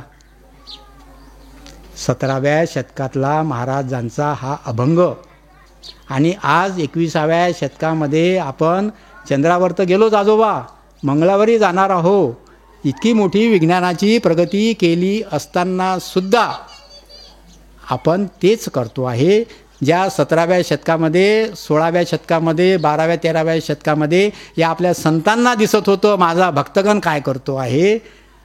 17व्या शतकातला महाराजांचा हा अभंग. आणि आज 21व्या शतकामध्ये आपण चंद्रावर तर गेलोच आजोबा, मंगळावरही जाणार आहो. इतकी मोठी विज्ञानाची प्रगती केली असताना सुद्धा आपण तेच करतो आहे ज्या 17व्या शतकामध्ये 16व्या शतकामध्ये 12व्या 13व्या शतकामध्ये या आपल्या संतांना दिसत होतं माझा भक्तगण काय करतो आहे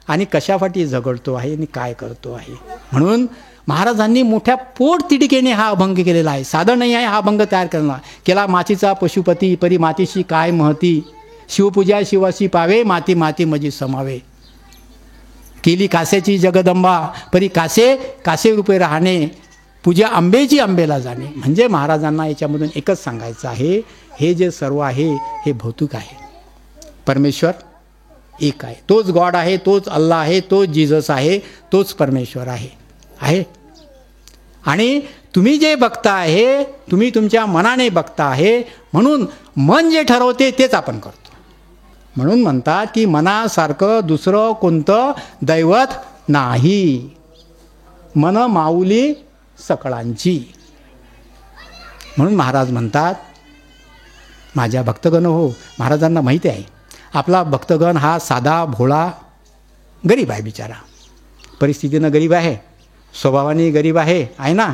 आणि कशासाठी झगडतो आहे आणि काय करतो आहे. म्हणून महाराजांनी मोठ्या पोटतिडकीने हा अभंग केलेला आहे. साधं नाही आहे हा अभंग तयार करणं. केला मातीचा पशुपती परी मातीशी काय महती, शिवपूजा शिवाशी पावे माती माती मजी समावे, केली कासेची जगदंबा परी कासे रूपे राहणे, पूजा आंबेची आंबेला जाणे. म्हणजे महाराजांना याच्यामधून एकच सांगायचं आहे हे जे सर्व आहे हे भौतिक आहे. परमेश्वर एक आहे, तोच गॉड आहे, तोच अल्लाह आहे, तोच जीसस आहे, तोच परमेश्वर आहे. आणि तुम्ही जे बघता आहे तुम्ही तुमच्या मनाने बघता आहे, म्हणून मन जे ठरवते तेच आपण करतो. म्हणून म्हणतात की मनासारखं दुसरं कोणतं दैवत नाही, मन माऊली सकळांची. म्हणून महाराज म्हणतात माझ्या भक्तगण हो, महाराजांना माहिती आहे आपला भक्तगण हा साधा भोळा गरीब आहे, बिचारा परिस्थितीनं गरीब आहे, स्वभावाने गरीब आहे ना,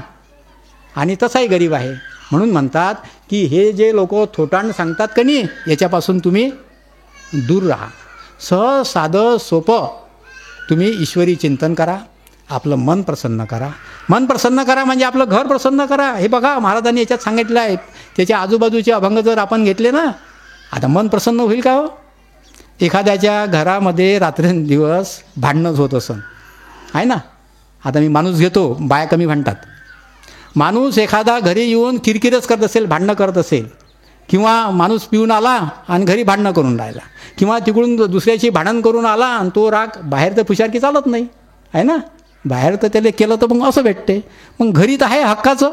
आणि तसाही गरीब आहे. म्हणून म्हणतात की हे जे लोक थोटांड सांगतात का नाही याच्यापासून तुम्ही दूर राहा. सहज साधं सोपं तुम्ही ईश्वरी चिंतन करा, आपलं मन प्रसन्न करा. मन प्रसन्न करा म्हणजे आपलं घर प्रसन्न करा. हे बघा महाराजांनी याच्यात सांगितलं आहे. त्याच्या आजूबाजूचे अभंग जर आपण घेतले ना, आता मन प्रसन्न होईल का हो? एखाद्याच्या घरामध्ये रात्रंदिवस भांडणंच होत असन आहे ना. आता मी माणूस घेतो, बाया कमी भांडतात. माणूस एखादा घरी येऊन किरकिरच करत असेल, भांडणं करत असेल, किंवा माणूस पिऊन आला आणि घरी भांडणं करून राहिला, किंवा तिकडून दुसऱ्याची भांडण करून आला आणि तो राग बाहेर तर फुशारकी चालत नाही आहे ना. बाहेर तर त्याला केलं तर मग असं भेटते. मग घरी तर आहे हक्काचं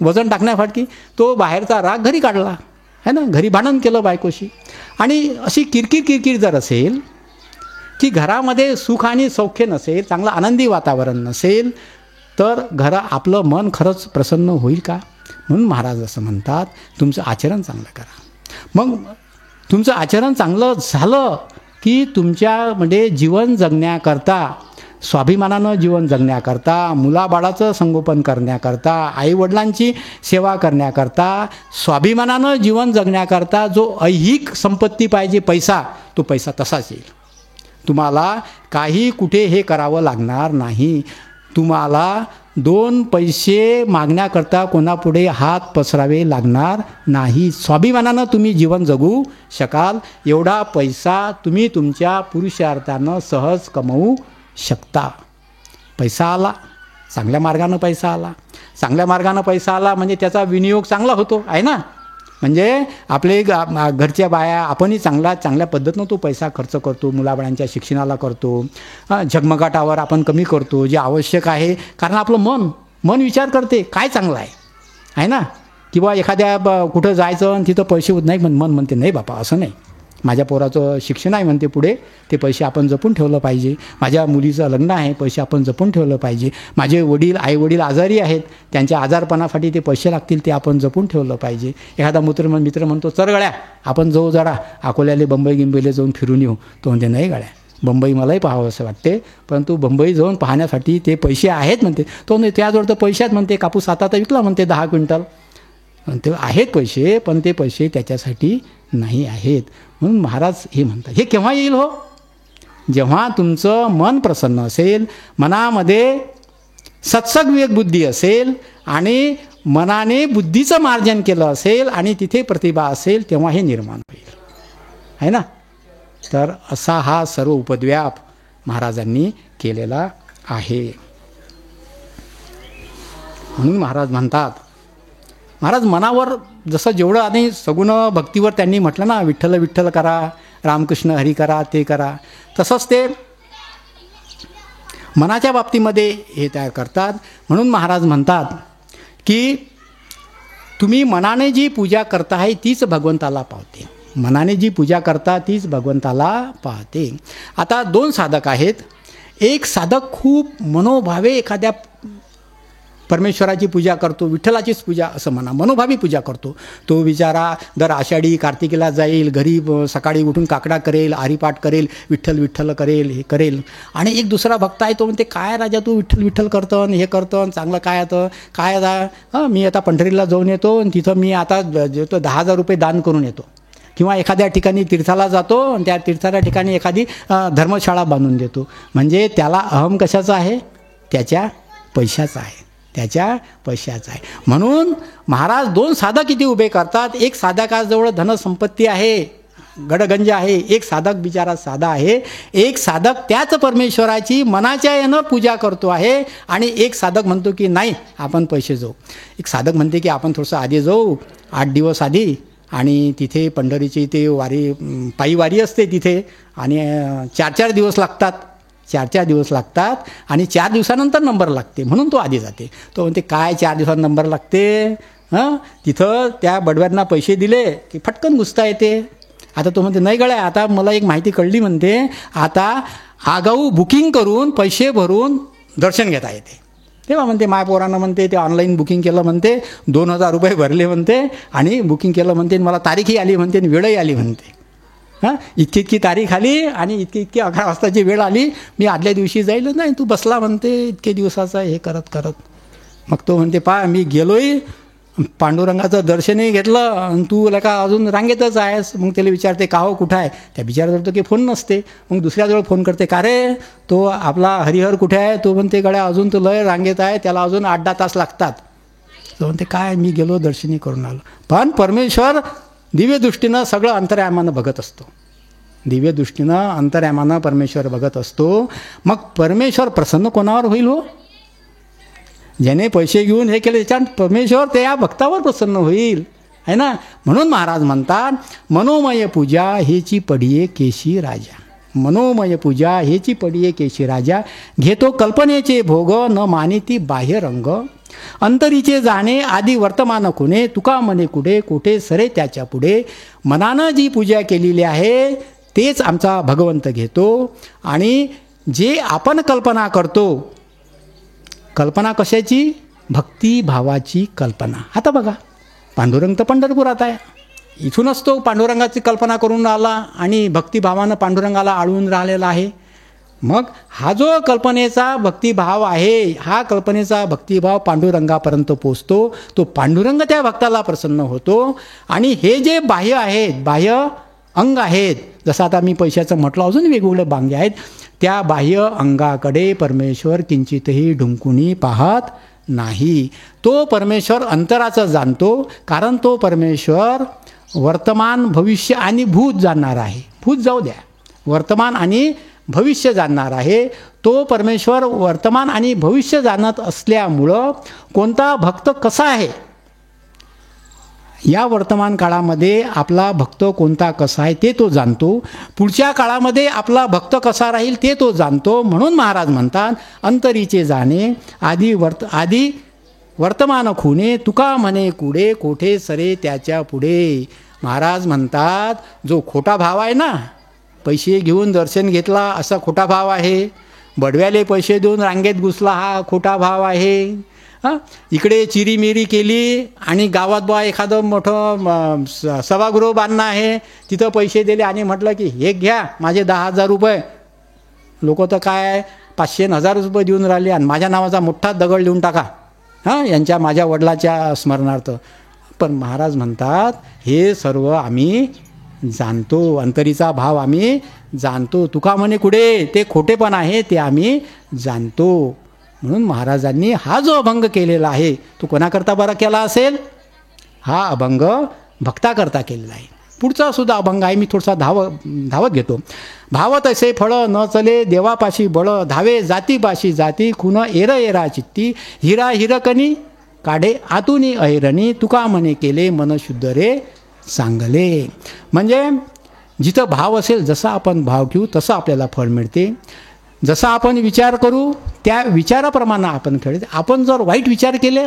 वजन टाकण्यासाठी, तो बाहेरचा राग घरी काढला आहे ना, घरी भांडण केलं बायकोशी. आणि अशी किरकिर जर असेल की घरामध्ये सुख आणि सौख्य नसेल, चांगलं आनंदी वातावरण नसेल, तर आपलं मन खरंच प्रसन्न होईल का? म्हणून महाराज असं म्हणतात तुमचं आचरण चांगलं करा. मग तुमचं आचरण चांगलं झालं की तुमच्यामध्ये जीवन जगण्याकरता, स्वाभिमानानं जीवन जगण्याकरता, मुलाबाळाचं संगोपन करण्याकरता, आईवडिलांची सेवा करण्याकरता, स्वाभिमानानं जीवन जगण्याकरता जो ऐहिक संपत्ती पाहिजे पैसा, तो पैसा तसाच येईल. तुम्हाला काही कुठे हे करावं लागणार नाही. तुम्हाला 2 पैसे मागण्याकरता कोणापुढे हात पसरावे लागणार नाही. स्वाभिमानानं तुम्ही जीवन जगू शकाल. एवढा पैसा तुम्ही तुमच्या पुरुषार्थानं सहज कमवू शकता. पैसा आला, चांगल्या मार्गानं पैसा आला. चांगल्या मार्गानं पैसा आला म्हणजे त्याचा विनियोग चांगला होतो आहे ना. म्हणजे आपले घरच्या बाया आपणही चांगल्या पद्धतीनं तो पैसा खर्च करतो. मुलाबाळांच्या शिक्षणाला करतो, झगमगाटावर आपण कमी करतो जे आवश्यक आहे. कारण आपलं मन विचार करते काय चांगलं आहे ना. किंवा एखाद्या कुठं जायचं आणि तिथं पैसे होत नाही, मन म्हणते नाही बापा असं नाही, माझ्या पोराचं शिक्षण आहे म्हणते पुढे, ते पैसे आपण जपून ठेवलं पाहिजे. माझ्या मुलीचं लग्न आहे, पैसे आपण जपून ठेवलं पाहिजे. माझे आईवडील आजारी आहेत, त्यांच्या आजारपणासाठी ते पैसे लागतील, ते आपण जपून ठेवलं पाहिजे. एखादा मित्र म्हणतो चल गड्या आपण जाऊ जरा अकोल्याले बंबईला जाऊन फिरून येऊ. तो म्हणते नाही गड्या, बंबई मलाही पाहावं असं वाटते, परंतु बंबई जाऊन पाहण्यासाठी ते पैसे आहेत म्हणते. तो म्हणते त्याजवळ तर पैसे आहेत म्हणते, कापूस आता विकला म्हणते 10 क्विंटल. ते आहेत पैसे, पण ते पैसे त्याच्यासाठी नाही आहेत. म्हणून महाराज हे म्हणतात. हे केव्हा येईल हो? जेव्हा तुमचं मन प्रसन्न असेल, मनामध्ये सत्सग बुद्धी असेल आणि मनाने बुद्धीचं मार्जन केलं असेल आणि तिथे प्रतिभा असेल, तेव्हा हे निर्माण होईल आहे ना. तर असा हा सर्व उपद्व्याप महाराजांनी केलेला आहे. म्हणून महाराज म्हणतात, महाराज मनावर जसं जेवढं आणि सगुण भक्तीवर त्यांनी म्हटलं ना, विठ्ठल विठ्ठल करा, रामकृष्ण हरी करा, ते करा, तसंच ते मनाच्या बाबतीमध्ये हे तयार करतात. म्हणून महाराज म्हणतात की तुम्ही मनाने जी पूजा करताय तीच भगवंताला पावते. मनाने जी पूजा करता तीच भगवंताला पाहते. आता 2 साधक आहेत. एक साधक खूप मनोभावे एखाद्या परमेश्वराची पूजा करतो, विठ्ठलाचीच पूजा असं म्हणा, मनोभावी पूजा करतो. तो बिचारा दर आषाढी कार्तिकीला जाईल, घरी सकाळी उठून काकडा करेल, हरिपाठ करेल, विठ्ठल विठ्ठल करेल, हे करेल. आणि एक दुसरा भक्त आहे, तो म्हणते काय राजा तू विठ्ठल विठ्ठल करतं हे करतं, चांगलं काय आता काय आता मी आता पंढरीला जाऊन येतो आणि तिथं मी आता 10,000 रुपये दान करून येतो. किंवा एखाद्या ठिकाणी तीर्थाला जातो आणि त्या तीर्थाच्या ठिकाणी एखादी धर्मशाळा बांधून देतो. म्हणजे त्याला अहम कशाचा आहे? त्याच्या पैशाचा आहे, त्याच्या पैशाचा आहे. म्हणून महाराज 2 साधक किती उभे करतात. एक साधकाजवळ धनसंपत्ती आहे, गडगंज आहे. एक साधक बिचारा साधा आहे. एक साधक त्याच परमेश्वराची मनाच्या यानं पूजा करतो आहे आणि एक साधक म्हणतो की नाही आपण पैसे जाऊ. एक साधक म्हणते की आपण थोडंसं आधी जाऊ, 8 दिवस आधी, आणि तिथे पंढरीची ते वारी, पायी वारी असते तिथे, आणि 4-4 दिवस लागतात. 4-4 दिवस लागतात आणि 4 दिवसानंतर नंबर लागते, म्हणून तो आधी जाते. तो म्हणते काय 4 दिवसात नंबर लागते? तिथं त्या बडव्यांना पैसे दिले की फटकन घुसता येते. आता तो म्हणते नाही गड्या, आता मला एक माहिती कळली म्हणते, आता आगाऊ बुकिंग करून पैसे भरून दर्शन घेता येते. तेव्हा म्हणते माय पोरानं म्हणते ते ऑनलाईन बुकिंग केलं म्हणते, 2,000 रुपये भरले म्हणते आणि बुकिंग केलं म्हणते, मला तारीखही आली म्हणते आणि वेळही आली म्हणते. इतकी तारीख आली आणि इतकी 11 वाजताची वेळ आली, मी आदल्या दिवशी जाईल. नाही तू बसला म्हणते इतके दिवसाचा हे करत करत. मग तो म्हणते मी गेलोय, पांडुरंगाचं दर्शनही घेतलं आणि तू का अजून रांगेतच आहेस. मग त्याला विचारते का हो कुठं आहे? त्या बिचाराजवळ तो की फोन नसते. मग दुसऱ्याजवळ फोन करते, का रे तो आपला हरिहर कुठे आहे? तो म्हणते गड्या अजून तो लय रांगेत आहे, त्याला अजून 8-10 तास लागतात. तो म्हणते काय मी गेलो दर्शनी करून आलो. पण परमेश्वर दिव्य दृष्टीनं सगळं अंतर्यामानं बघत असतो. दिव्य दृष्टीनं अंतर्यामानं परमेश्वर बघत असतो. मग परमेश्वर प्रसन्न कोणावर होईल हो? ज्याने पैसे घेऊन हे केले त्याच्यात परमेश्वर त्या भक्तावर प्रसन्न होईल आहे ना. म्हणून महाराज म्हणतात मनोमय पूजा हेची पडिये केशी राजा. मनोमय पूजा हेची पडिये केशी राजा. घेतो कल्पनेचे भोग न मानिती बाह्य रंग. अंतरीचे जाणे आदी वर्तमान खुणे. तुका मने कुठे कोठे सरे त्याच्या पुढे. मनानं जी पूजा केलेली आहे तेच आमचा भगवंत घेतो. आणि जे आपण कल्पना करतो, कल्पना कशाची? भक्तिभावाची कल्पना. आता बघा पांडुरंग तर पंढरपुरात आहे, इथूनच तो पांडुरंगाची कल्पना करून राहिला आणि भक्तिभावानं पांडुरंगाला आळवून राहिलेला आहे. मग हा जो कल्पनेचा भक्तिभाव आहे, हा कल्पनेचा भक्तिभाव पांडुरंगापर्यंत पोचतो. तो पांडुरंग त्या भक्ताला प्रसन्न होतो. आणि हे जे बाह्य आहेत, बाह्य अंग आहेत, जसं आता मी पैशाचं म्हटलं, अजून वेगवेगळे बांगे आहेत, त्या बाह्य अंगाकडे परमेश्वर किंचितही ढुंकुणी पाहत नाही. तो परमेश्वर अंतराचं जाणतो, कारण तो परमेश्वर वर्तमान, भविष्य आणि भूत जाणणार आहे. भूत जाऊ द्या, वर्तमान आणि भविष्य जाणणार आहे. तो परमेश्वर वर्तमान आणि भविष्य जाणत असल्यामुळं कोणता भक्त कसा आहे, या वर्तमान काळामध्ये आपला भक्त कोणता कसा आहे ते तो जाणतो. पुढच्या काळामध्ये आपला भक्त कसा राहील ते तो जाणतो. म्हणून महाराज म्हणतात, अंतरीचे जाणे आधी वर्तमान खुणे, तुका म्हणे कुडे, कोठे सरे त्याच्या पुढे. महाराज म्हणतात, जो खोटा भाव आहे ना, पैसे घेऊन दर्शन घेतला असा खोटा भाव आहे, बडव्याले पैसे देऊन रांगेत घुसला हा खोटा भाव आहे, इकडे चिरीमिरी केली आणि गावात बा एखादं मोठं सभागृह बांधणं आहे, तिथं पैसे दिले आणि म्हटलं की हे घ्या माझे 10,000 रुपये. लोक तर काय 500-1000 रुपये देऊन राहिले आणि माझ्या नावाचा मोठा दगड लिहून टाका यांच्या माझ्या वडिलाच्या स्मरणार्थ. पण महाराज म्हणतात, हे सर्व आम्ही जाणतो, अंतरीचा भाव आम्ही जाणतो. तुका म्हणे कुठे, ते खोटेपण आहे ते आम्ही जाणतो. म्हणून महाराजांनी हा जो अभंग केलेला आहे तो कोणाकरता बरा केला असेल? हा अभंग भक्ताकरता केलेला आहे. पुढचा सुद्धा अभंग आहे, मी थोडासा धावत घेतो. भाव तसे फळ न चले देवापाशी बळ, धावे जातीपाशी जाती खुन एरा एरा चित्ती, हिरा हिरकणी काढे आतुनी अहिरणी, तुका म्हणे केले मन शुद्ध रे चांगले. म्हणजे जिथं भाव असेल, जसा आपण भाव घेऊ तसं आपल्याला फळ मिळते. जसा आपण विचार करू त्या विचाराप्रमाणे आपण खेळते. आपण जर वाईट विचार केले,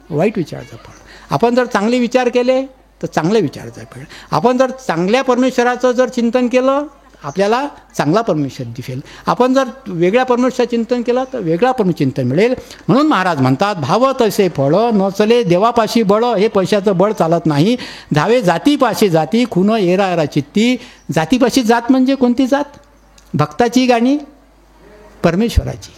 वाईट विचाराचं फळ. आपण जर चांगले विचार केले तर चांगले विचाराचं फळ. आपण जर चांगल्या परमेश्वराचं जर चिंतन केलं, आपल्याला चांगला परमेश्वर दिसेल. आपण जर वेगळ्या परमेश्वराचं चिंतन केलं तर वेगळा चिंतन मिळेल. म्हणून महाराज म्हणतात, भाव तसे फळ न चले देवापाशी बळ, हे पैशाचं बळ चालत नाही. धावे जातीपाशी जाती खुन एरा एरा चित्ती. जातीपाशी जात म्हणजे कोणती जात? भक्ताची गाणी परमेश्वराची,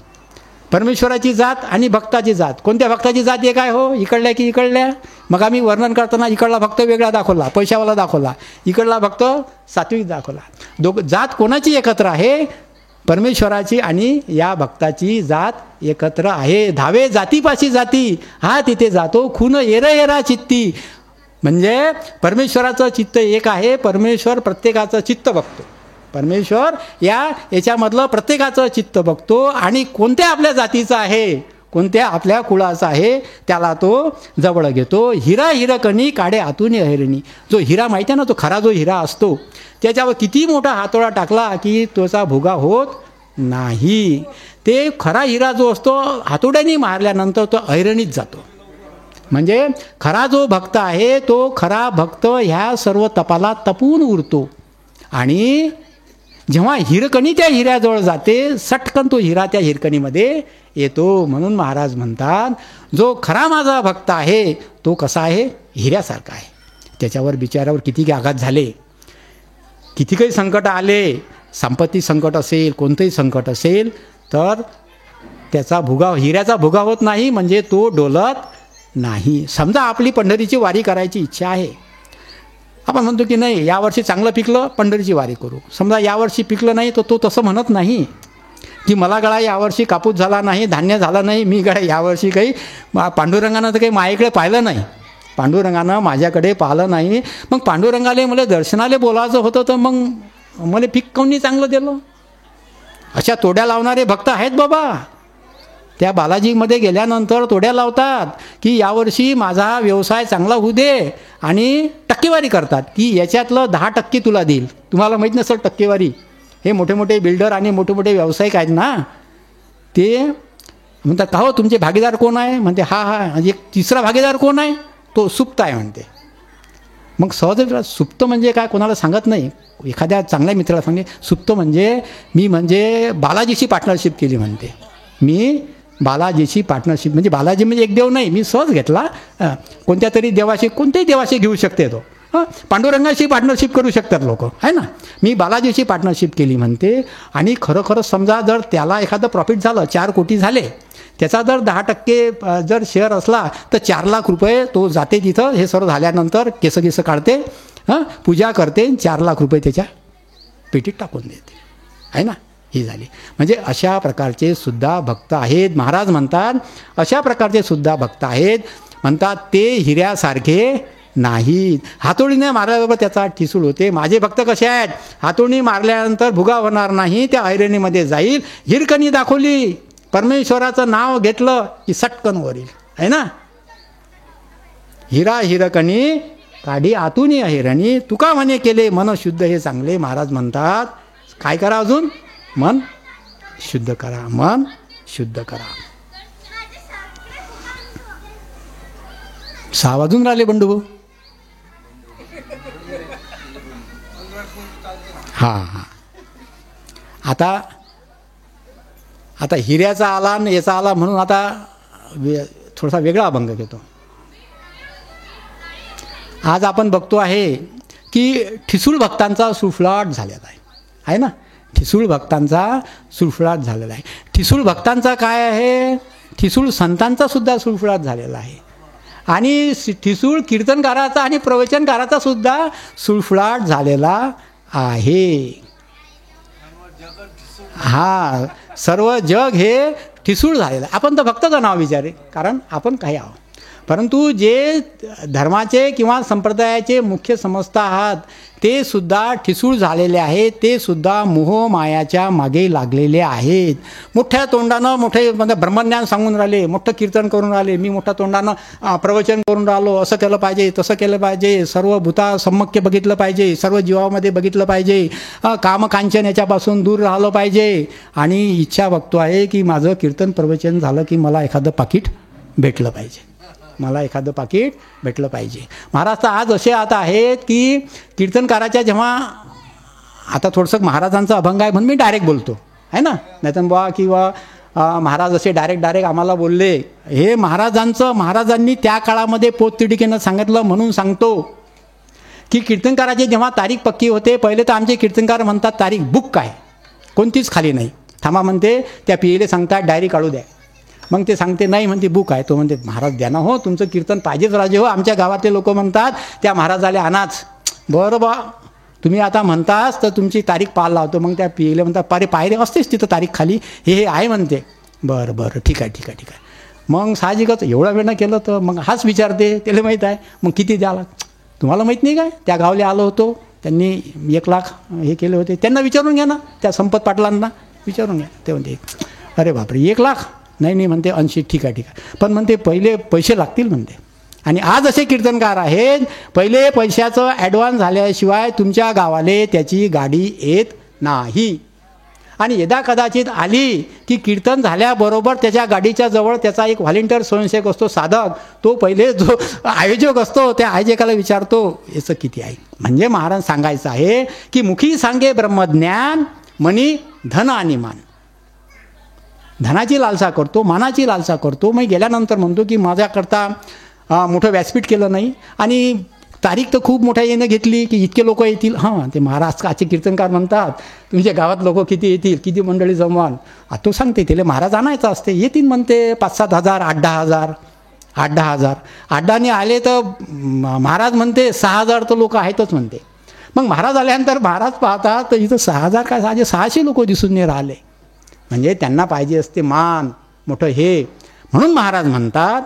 परमेश्वराची जात आणि भक्ताची जात. कोणत्या भक्ताची जात एक आहे हो, इकडल्या की इकडल्या. मग आम्ही वर्णन करताना इकडला भक्त वेगळा दाखवला, पैशावाला दाखवला, इकडला भक्त सात्विक दाखवला. जात कोणाची एकत्र आहे? परमेश्वराची आणि या भक्ताची जात एकत्र आहे. धावे जातीपाशी जाती, हा तिथे जातो. खुन एरा एरा चित्ती, म्हणजे परमेश्वराचं चित्त एक आहे. परमेश्वर प्रत्येकाचं चित्त बघतो. परमेश्वर याच्यामधलं प्रत्येकाचं चित्त बघतो आणि कोणत्या आपल्या जातीचं आहे, कोणत्या आपल्या कुळाचा आहे त्याला तो जवळ घेतो. हिरा हिरकणी काढे आतून अहिरणी. जो हिरा माहिती आहे ना, तो खरा जो हिरा असतो त्याच्यावर किती मोठा हातोडा टाकला की तोचा भुगा होत नाही. ते खरा हिरा जो असतो हातोड्याने मारल्यानंतर तो अहिरणीत जातो. म्हणजे खरा जो भक्त आहे तो खरा भक्त ह्या सर्व तपाला तपून उरतो. आणि जेव्हा हिरकणी त्या हिऱ्याजवळ जाते, सटकन तो हिरा त्या हिरकणीमध्ये येतो. म्हणून महाराज म्हणतात, जो खरा माझा भक्त आहे तो कसा आहे? हिऱ्यासारखा आहे. त्याच्यावर बिचारावर किती आघात झाले, किती काही संकट आले, संपत्ती संकट असेल, कोणतंही संकट असेल, तर त्याचा भुगा, हिऱ्याचा भुगा होत नाही. म्हणजे तो डोलत नाही. समजा आपली पंढरीची वारी करायची इच्छा आहे, आपण म्हणतो की नाही यावर्षी चांगलं पिकलं पंढरीची वारी करू. समजा यावर्षी पिकलं नाही तर तो तसं म्हणत नाही की मला गळा यावर्षी कापूस झाला नाही, धान्य झाला नाही, मी गळा यावर्षी काही पांडुरंगानं तर काही माझ्याकडे पाहिलं नाही, पांडुरंगानं माझ्याकडे पाहिलं नाही. मग पांडुरंगाले मला दर्शनाले बोलायचं होतं तर मग मला पीक कोणी चांगलं दिलं? अशा तोड्या लावणारे भक्त आहेत बाबा. त्या बालाजीमध्ये गेल्यानंतर तोड्या लावतात की यावर्षी माझा व्यवसाय चांगला होऊ दे आणि टक्केवारी करतात की याच्यातलं 10% तुला देईल. तुम्हाला माहीत नसेल टक्केवारी, हे मोठे मोठे बिल्डर आणि मोठे मोठे व्यावसायिक आहेत ना, ते म्हणतात का हो तुमचे भागीदार कोण आहे? म्हणते हा एक तिसरा भागीदार कोण आहे? तो सुप्त आहे म्हणते. मग सहज सुप्त म्हणजे काय कोणाला सांगत नाही. एखाद्या चांगल्या मित्राला सांगते सुप्त म्हणजे मी म्हणजे बालाजीशी पार्टनरशिप केली म्हणते. मी बालाजीची पार्टनरशिप म्हणजे बालाजी म्हणजे एक देव नाही, मी सहज घेतला कोणत्या तरी देवाशी, कोणत्याही देवाशी घेऊ शकते तो. पांडुरंगाशी पार्टनरशिप करू शकतात लोक, आहे ना. मी बालाजीशी पार्टनरशिप केली म्हणते, आणि खरंच समजा जर त्याला एखादं प्रॉफिट झालं, 4 कोटी झाले, त्याचा जर 10% जर शेअर असला तर 4 लाख रुपये तो जाते तिथं. हे सर्व झाल्यानंतर केस काढते, पूजा करते, 4 लाख रुपये त्याच्या पेटीत टाकून देते, आहे ना. ही झाली. म्हणजे अशा प्रकारचे सुद्धा भक्त आहेत. महाराज म्हणतात अशा प्रकारचे सुद्धा भक्त आहेत. म्हणतात ते हिऱ्यासारखे नाहीत. हातोडीने मारल्याबरोबर त्याचा ठिसूळ होते. माझे भक्त कसे आहेत? हातोडी मारल्यानंतर भुगा होणार नाही, त्या ऐरणीमध्ये जाईल. हिरकणी दाखवली, परमेश्वराचं नाव घेतलं की सटकन वर येईल, आहे ना. हिरा हिरकणी काढी आतून अहिरणी, तुका म्हणे केले मन शुद्ध हे चांगले. महाराज म्हणतात काय करा? अजून मन शुद्ध करा, मन शुद्ध करा. 6 वाजून राहिले बंडू. हां आता हिऱ्याचा आला आणि याचा आला म्हणून आता थोडासा वेगळा अभंग घेतो. आज आपण बघतो आहे की ठिसूळ भक्तांचा सुळसुळाट झालेला आहे ना. ठिसूळ भक्तांचा सुळसुळाट झालेला आहे. ठिसूळ भक्तांचा काय आहे? ठिसूळ संतांचा सुद्धा सुळसुळाट झालेला आहे. आणि ठिसूळ कीर्तनकाराचा आणि प्रवचनकाराचा सुद्धा सुळसुळाट झालेला आहे. हा, सर्व जग हे ठिसूळ झालेलं आहे. आपण तर भक्ताचं नाव विचारे, कारण आपण काही आहोत. परंतु जे धर्माचे किंवा संप्रदायाचे मुख्य समजता आहात ते सुद्धा ठिसूळ झालेले आहेत. ते सुद्धा मोहमायाच्या मागे लागलेले आहेत. मोठ्या तोंडानं मोठे म्हणजे ब्रह्मज्ञान सांगून राहिले, मोठं कीर्तन करून राहिले, मी मोठ्या तोंडानं प्रवचन करून राहिलो, असं केलं पाहिजे, तसं केलं पाहिजे, सर्व भूता सम्यक्य बघितलं पाहिजे, सर्व जीवामध्ये बघितलं पाहिजे, कामकांचन याच्यापासून दूर राहिलं पाहिजे. आणि इच्छा बघतो आहे की माझं कीर्तन प्रवचन झालं की मला एखादं पाकीट भेटलं पाहिजे, मला एखादं पाकीट भेटलं पाहिजे. महाराज तर आज असे आता आहेत की कीर्तनकाराच्या जेव्हा आता थोडंसं महाराजांचा अभंग आहे म्हणून मी डायरेक्ट बोलतो, आहे ना. नाहीतर बा किंवा महाराज असे डायरेक्ट आम्हाला बोलले, हे महाराजांनी त्या काळामध्ये पोततिडकीनं सांगितलं म्हणून सांगतो की कीर्तनकाराची जेव्हा तारीख पक्की होते, पहिले तर आमचे कीर्तनकार म्हणतात तारीख बुक काय, कोणतीच खाली नाही. थांबा म्हणते, त्या पियेले सांगतात डायरी काढू द्या. मग ते सांगते नाही म्हणते बुक आहे. तो म्हणते महाराज द्या ना हो, तुमचं कीर्तन पाहिजेच राजे हो. आमच्या गावातले लोक म्हणतात त्या महाराजाला आणाच. बरं बा, तुम्ही आता म्हणताच तर तुमची तारीख पाहायला लावतो. मग त्या पियेले म्हणतात पायरे असतेच तिथं तारीख खाली, हे आहे म्हणते. बरं ठीक आहे. मग साहजिकच एवढा वेळ केलं तर मग हाच विचारते, त्याला माहीत आहे मग किती द्याला. तुम्हाला माहीत नाही काय, त्या गावले आलो होतो, त्यांनी 1 लाख हे केले होते, त्यांना विचारून घ्या ना, त्या संपत पाटलांना विचारून घ्या. ते म्हणते अरे बापरे 1 लाख नाही म्हणते 80. ठीक आहे. पण म्हणते पहिले पैसे लागतील म्हणते. आणि आज असे कीर्तनकार आहेत, पहिले पैशाचं ॲडव्हान्स झाल्याशिवाय तुमच्या गावाले त्याची गाडी येत नाही. आणि यदा कदाचित आली की कीर्तन झाल्याबरोबर त्याच्या गाडीच्या जवळ त्याचा एक व्हॉलेंटियर स्वयंसेवक असतो, साधक. तो पहिले जो आयोजक असतो त्या आयोजकाला विचारतो याचं किती आहे. म्हणजे महाराज सांगायचं आहे की मुखी सांगे ब्रह्मज्ञान, मनी धन आणि मान. धनाची लालसा करतो, मानाची लालसा करतो. मग गेल्यानंतर म्हणतो की माझ्याकरता मोठं व्यासपीठ केलं नाही आणि तारीख तर खूप मोठ्या येणं घेतली की इतके लोक येतील. हां, ते महाराष्ट्राचे कीर्तनकार म्हणतात तुमच्या गावात लोक किती येतील, किती मंडळी जमवाल. तो सांगते तिला महाराज आणायचं असते, येतील म्हणते 5-7 हजार, 8-10 हजार. 8-10 हजार 8-10ने आले तर महाराज म्हणते 6,000 तर लोक आहेतच म्हणते. मग महाराज आल्यानंतर महाराज पाहतात तर इथं 6,000 काय 600 लोक दिसून नाही राहिले. म्हणजे त्यांना पाहिजे असते मान मोठं हे. म्हणून महाराज म्हणतात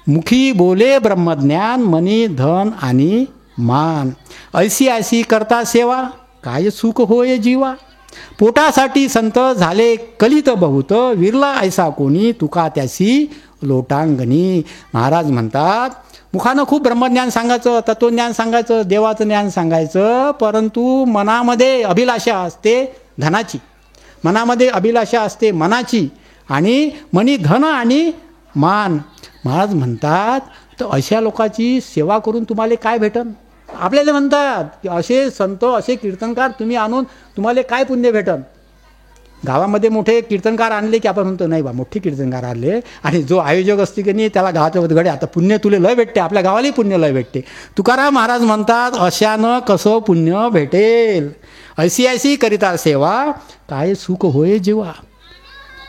मुखी बोले ब्रह्मज्ञान, मनी धन आणि मान. ऐसी करता सेवा, काय सुख होय जीवा. पोटासाठी संत झाले कलित बहुत, विरला ऐसा कोणी तुका त्यासी लोटांगणी. महाराज म्हणतात मुखानं खूप ब्रह्मज्ञान सांगायचं, तत्वज्ञान सांगायचं, देवाचं ज्ञान सांगायचं, परंतु मनामध्ये अभिलाषा असते धनाची, मनामध्ये अभिलाषा असते मनाची, आणि मनी धन आणि मान. महाराज म्हणतात तर अशा लोकांची सेवा करून तुम्हाला काय भेटन. आपल्याला म्हणतात की असे संत असे कीर्तनकार तुम्ही आणून तुम्हाला काय पुण्य भेटन. गावामध्ये मोठे कीर्तनकार आणले की आपण म्हणतो नाही बा मोठे कीर्तनकार आणले, आणि जो आयोजक असते की नाही त्याला गावाच्या गडे आता पुण्य तुले लय भेटते, आपल्या गावालाही पुण्य लय भेटते. तुकाराम महाराज म्हणतात अशानं कसं पुण्य भेटेल, ऐसी ऐसी करिता सेवा काय सुख होय जेव्हा.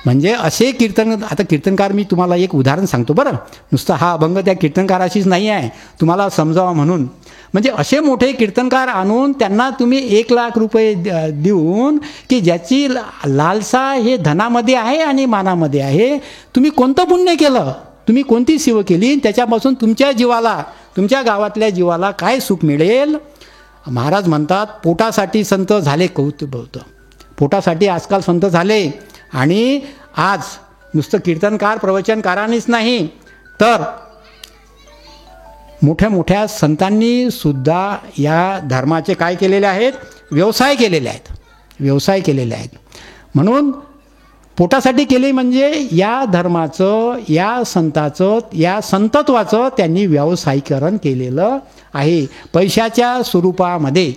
म्हणजे असे आता कीर्तनकार, मी तुम्हाला एक उदाहरण सांगतो बरं, नुसतं हा अभंग त्या कीर्तनकाराशीच नाही आहे, तुम्हाला समजावा म्हणून. म्हणजे असे मोठे कीर्तनकार आणून त्यांना तुम्ही 1,00,000 रुपये देऊन, की ज्याची लालसा हे धनामध्ये आहे आणि मानामध्ये आहे, तुम्ही कोणतं पुण्य केलं, तुम्ही कोणती सेवा केली, त्याच्यापासून तुमच्या जीवाला, तुमच्या गावातल्या जीवाला काय सुख मिळेल. महाराज म्हणतात पोटासाठी संत झाले कौतुक बहुत, पोटासाठी आजकाल संत झाले. आणि आज नुसतं कीर्तनकार प्रवचनकारांनीच नाही तर मोठ्या मोठ्या संतांनी सुद्धा या धर्माचे काय केलेले आहेत, व्यवसाय केलेले आहेत, व्यवसाय केलेले आहेत. म्हणून पोटासाठी केले म्हणजे या धर्माचं, या संताचं, या संतत्वाचं त्यांनी व्यावसायिकरण केलेलं आहे पैशाच्या स्वरूपामध्ये.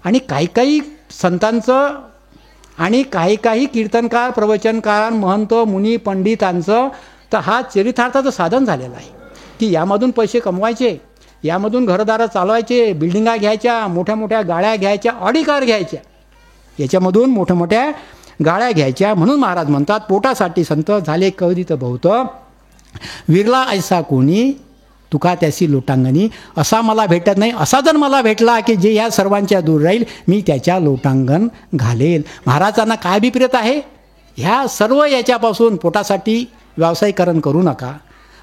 आणि काही काही संतांचं आणि काही काही कीर्तनकार प्रवचनकार महंत मुनी पंडितांचं तर हा चरितार्थाचं साधन झालेलं आहे, की यामधून पैसे कमवायचे, यामधून घरदारं चालवायचे, बिल्डिंगा घ्यायच्या, मोठ्या मोठ्या गाड्या घ्यायच्या, ऑडी कार घ्यायच्या, याच्यामधून मोठ्या मोठ्या गाड्या घ्यायच्या. म्हणून महाराज म्हणतात पोटासाठी संत झाले कवदित बहुत, विरला ऐसा कोणी तुका त्याची लोटांगणी. असा मला भेटत नाही, असा जर मला भेटला की जे ह्या सर्वांच्या दूर राहील, मी त्याच्या लोटांगण घालेल. महाराजांना काय अभिप्रेत आहे, ह्या सर्व याच्यापासून पोटासाठी व्यावसायिकरण करू नका,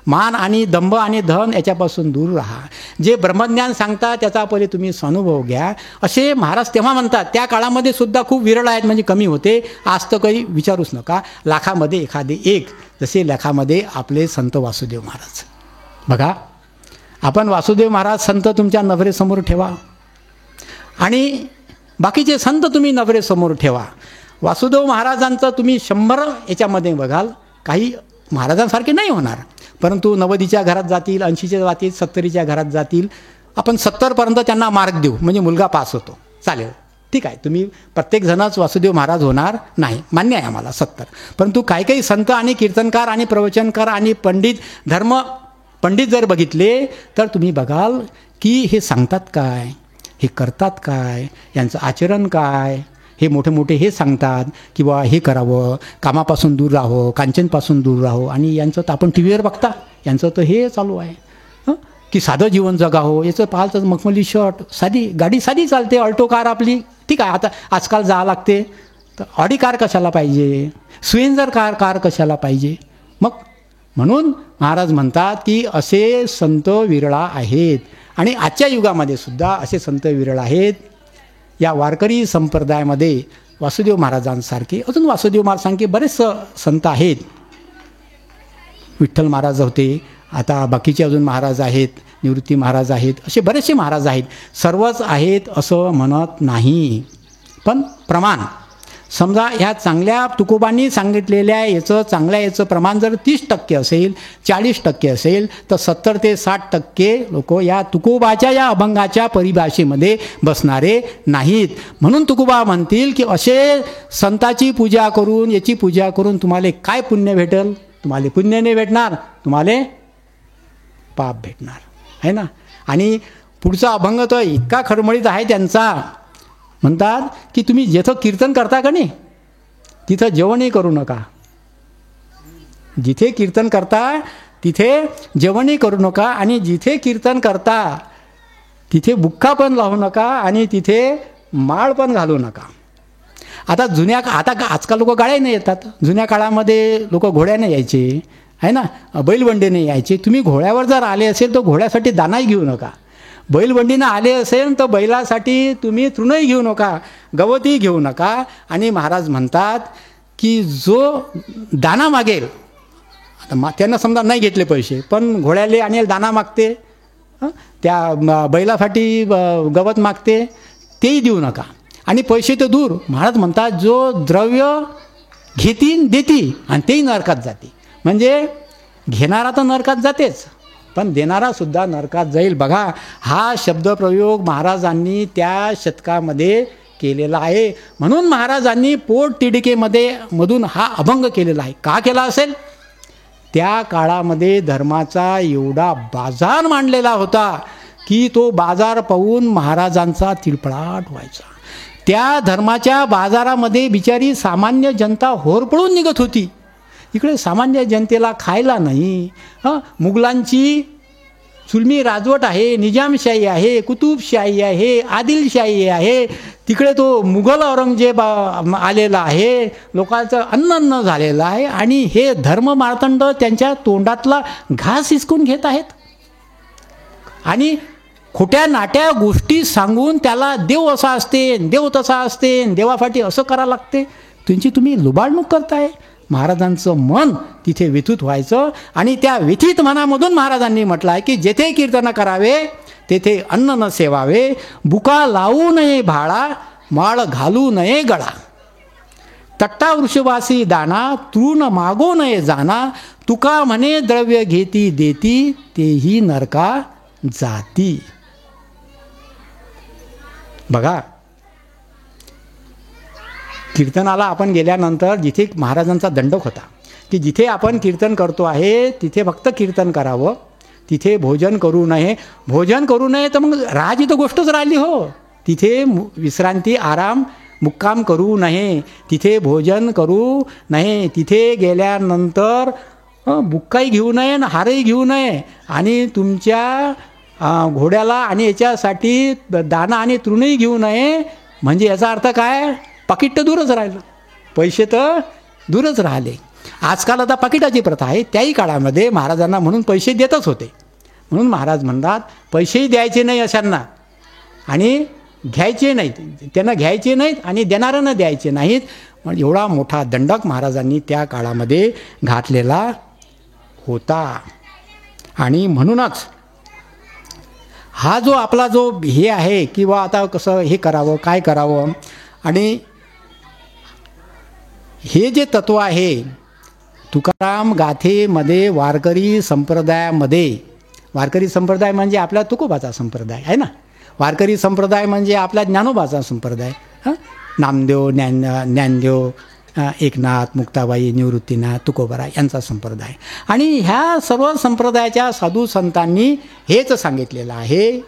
मान आणि दंभ आणि धन याच्यापासून दूर राहा. जे ब्रह्मज्ञान सांगतात त्याचा पहिले तुम्ही स्वानुभव घ्या, असे महाराज तेव्हा म्हणतात. त्या काळामध्ये सुद्धा खूप विरळ आहेत, म्हणजे कमी होते. आज तर काही विचारूच नका, लाखामध्ये एखादे एक, जसे लाखामध्ये आपले संत वासुदेव महाराज. बघा, आपण वासुदेव महाराज संत तुमच्या नजरेसमोर ठेवा आणि बाकीचे संत तुम्ही नजरेसमोर ठेवा. वासुदेव महाराजांचं तुम्ही 100 याच्यामध्ये बघाल, काही महाराजांसारखे नाही होणार, परंतु 90च्या घरात जातील, 80च्या जातील, 70च्या घरात जातील. आपण 70पर्यंत त्यांना मार्क देऊ, म्हणजे मुलगा पास होतो, चालेल, ठीक आहे. तुम्ही प्रत्येकजणच वासुदेव महाराज होणार नाही, मान्य आहे आम्हाला 70. परंतु काही काही संत आणि कीर्तनकार आणि प्रवचनकार आणि पंडित जर बघितले तर तुम्ही बघाल की हे सांगतात काय, हे करतात काय, यांचं आचरण काय. हे मोठे मोठे हे सांगतात की बा हे करावं, कामापासून दूर राहावं, कांचनपासून दूर राहावं, आणि यांचं तर आपण टी व्हीवर बघता, यांचं तर हे चालू आहे की साधं जीवन जगावं. याचं पाहाल तर मखमली शर्ट, साधी गाडी, साधी चालते, ऑल्टो कार आपली, ठीक आहे. आता आजकाल जावं लागते तर ऑडी कार कशाला पाहिजे, स्वेंजर कार कशाला पाहिजे. मग म्हणून महाराज म्हणतात की असे संत विरळा आहेत, आणि आजच्या युगामध्ये सुद्धा असे संत विरळ आहेत. या वारकरी संप्रदायामध्ये वासुदेव महाराजांसारखे, अजून वासुदेव महाराजांसारखे बरेच संत आहेत. विठ्ठल महाराज होते, आता बाकीचे अजून महाराज आहेत, निवृत्ती महाराज आहेत, असे बरेचसे महाराज आहेत. सर्वच आहेत असं म्हणत नाही, पण प्रमाण समजा ह्या चांगल्या तुकोबांनी सांगितलेल्या याचं प्रमाण जर 30% असेल, 40% असेल, तर 70 ते 60% लोक या तुकोबाच्या या अभंगाच्या परिभाषेमध्ये बसणारे नाहीत. म्हणून तुकोबा म्हणतील की असे संताची पूजा करून, याची पूजा करून तुम्हाला काय पुण्य भेटेल, तुम्हाला पुण्य नाही भेटणार, तुम्हाला पाप भेटणार आहे ना. आणि पुढचा अभंग तो इतका खडमळीत आहे त्यांचा, म्हणतात की तुम्ही जिथं कीर्तन करता का नाही तिथं जेवणही करू नका, जिथे कीर्तन करता तिथे जेवणही करू नका, आणि जिथे कीर्तन करता तिथे बुक्का पण लावू नका, आणि तिथे माळ पण घालू नका. आता आजकाल लोक गाड्याने येतात, जुन्या काळामध्ये लोक घोड्याने यायचे आहे ना, बैलबंडीने यायचे. तुम्ही घोड्यावर जर आले असेल तर घोड्यासाठी दानाही घेऊ नका. बैलबंडीनं आले असेल तर बैलासाठी तुम्ही तृणही घेऊ नका, गवतही घेऊ नका. आणि महाराज म्हणतात की जो दाना मागेल, आता त्यांना समजा नाही घेतले पैसे, पण घोड्याले आणि दाना मागते, त्या बैलासाठी गवत मागते, तेही देऊ नका. आणि पैसे तर दूर, महाराज म्हणतात जो द्रव्य घेतीन देती आणि तेही नरकात जाते. म्हणजे घेणारा तर नरकात जातेच, पण देणारा सुद्धा नरकात जाईल. बघा, हा शब्दप्रयोग महाराजांनी त्या शतकामध्ये केलेला आहे. म्हणून महाराजांनी पोटतिडकीमध्ये मधून हा अभंग केलेला आहे. का केला असेल? त्या काळामध्ये धर्माचा एवढा बाजार मांडलेला होता की तो बाजार पाहून महाराजांचा तिळपळाट व्हायचा. त्या धर्माच्या बाजारामध्ये बिचारी सामान्य जनता होरपळून निघत होती. इकडे सामान्य जनतेला खायला नाही. मुघलांची जुलमी राजवट आहे, निजामशाही आहे, कुतुबशाही आहे, आदिलशाही आहे. तिकडे तो मुघल औरंगजेब आलेला आहे. लोकांचं अन्न झालेलं आहे आणि हे धर्ममार्तंड त्यांच्या तोंडातला घास हिसकून घेत आहेत आणि खोट्या नाट्या गोष्टी सांगून त्याला देव असा असते, देव तसा असते, देवासाठी असं करावं लागते. तुम्ही लुबाडणूक करताय. महाराजांचं मन तिथे व्यथित व्हायचं आणि त्या व्यथित मनामधून महाराजांनी म्हटलं आहे की जेथे कीर्तन करावे तेथे अन्न न सेवावे, बुका लावू नये भाळा, माळ घालू नये गळा, तट्टा वृषवासी दाना, तृण मागो नये जाना, तुका म्हणे द्रव्य घेती देती, तेही नरका जाती. बघा, कीर्तनाला आपण गेल्यानंतर जिथे महाराजांचा दंडक होता की जिथे आपण कीर्तन करतो आहे तिथे फक्त कीर्तन करावं, तिथे भोजन करू नये. भोजन करू नये तर मग राहायची तर गोष्टच राहिली हो. तिथे विश्रांती आराम मुक्काम करू नये, तिथे भोजन करू नये, तिथे गेल्यानंतर बुक्काही घेऊ नये आणि हारही घेऊ नये आणि तुमच्या घोड्याला आणि याच्यासाठी दाना आणि तृणही घेऊ नये. म्हणजे याचा अर्थ काय? पाकिट तर दूरच राहिलं, पैसे तर दूरच राहिले. आजकाल आता पाकिटाची प्रथा आहे. त्याही काळामध्ये महाराजांना म्हणून पैसे देतच होते. म्हणून महाराज म्हणतात पैसेही द्यायचे नाही अशांना आणि घ्यायचे नाहीत, त्यांना घ्यायचे नाहीत आणि देणाऱ्यांना द्यायचे नाहीत. पण एवढा मोठा दंडक महाराजांनी त्या काळामध्ये घातलेला होता. आणि म्हणूनच हा जो आपला जो हे आहे किंवा आता कसं हे करावं, काय करावं, आणि हे जे तत्व आहे तुकाराम गाथेमध्ये वारकरी संप्रदायामध्ये, वारकरी संप्रदाय म्हणजे आपला तुकोबाचा संप्रदाय आहे ना. वारकरी संप्रदाय म्हणजे आपला ज्ञानोबाचा संप्रदाय. नामदेव, ज्ञानदेव, एकनाथ, मुक्ताबाई, निवृत्तीनाथ, तुकोबाराय यांचा संप्रदाय. आणि ह्या सर्व संप्रदायाच्या साधू संतांनी हेच सांगितलेलं आहे.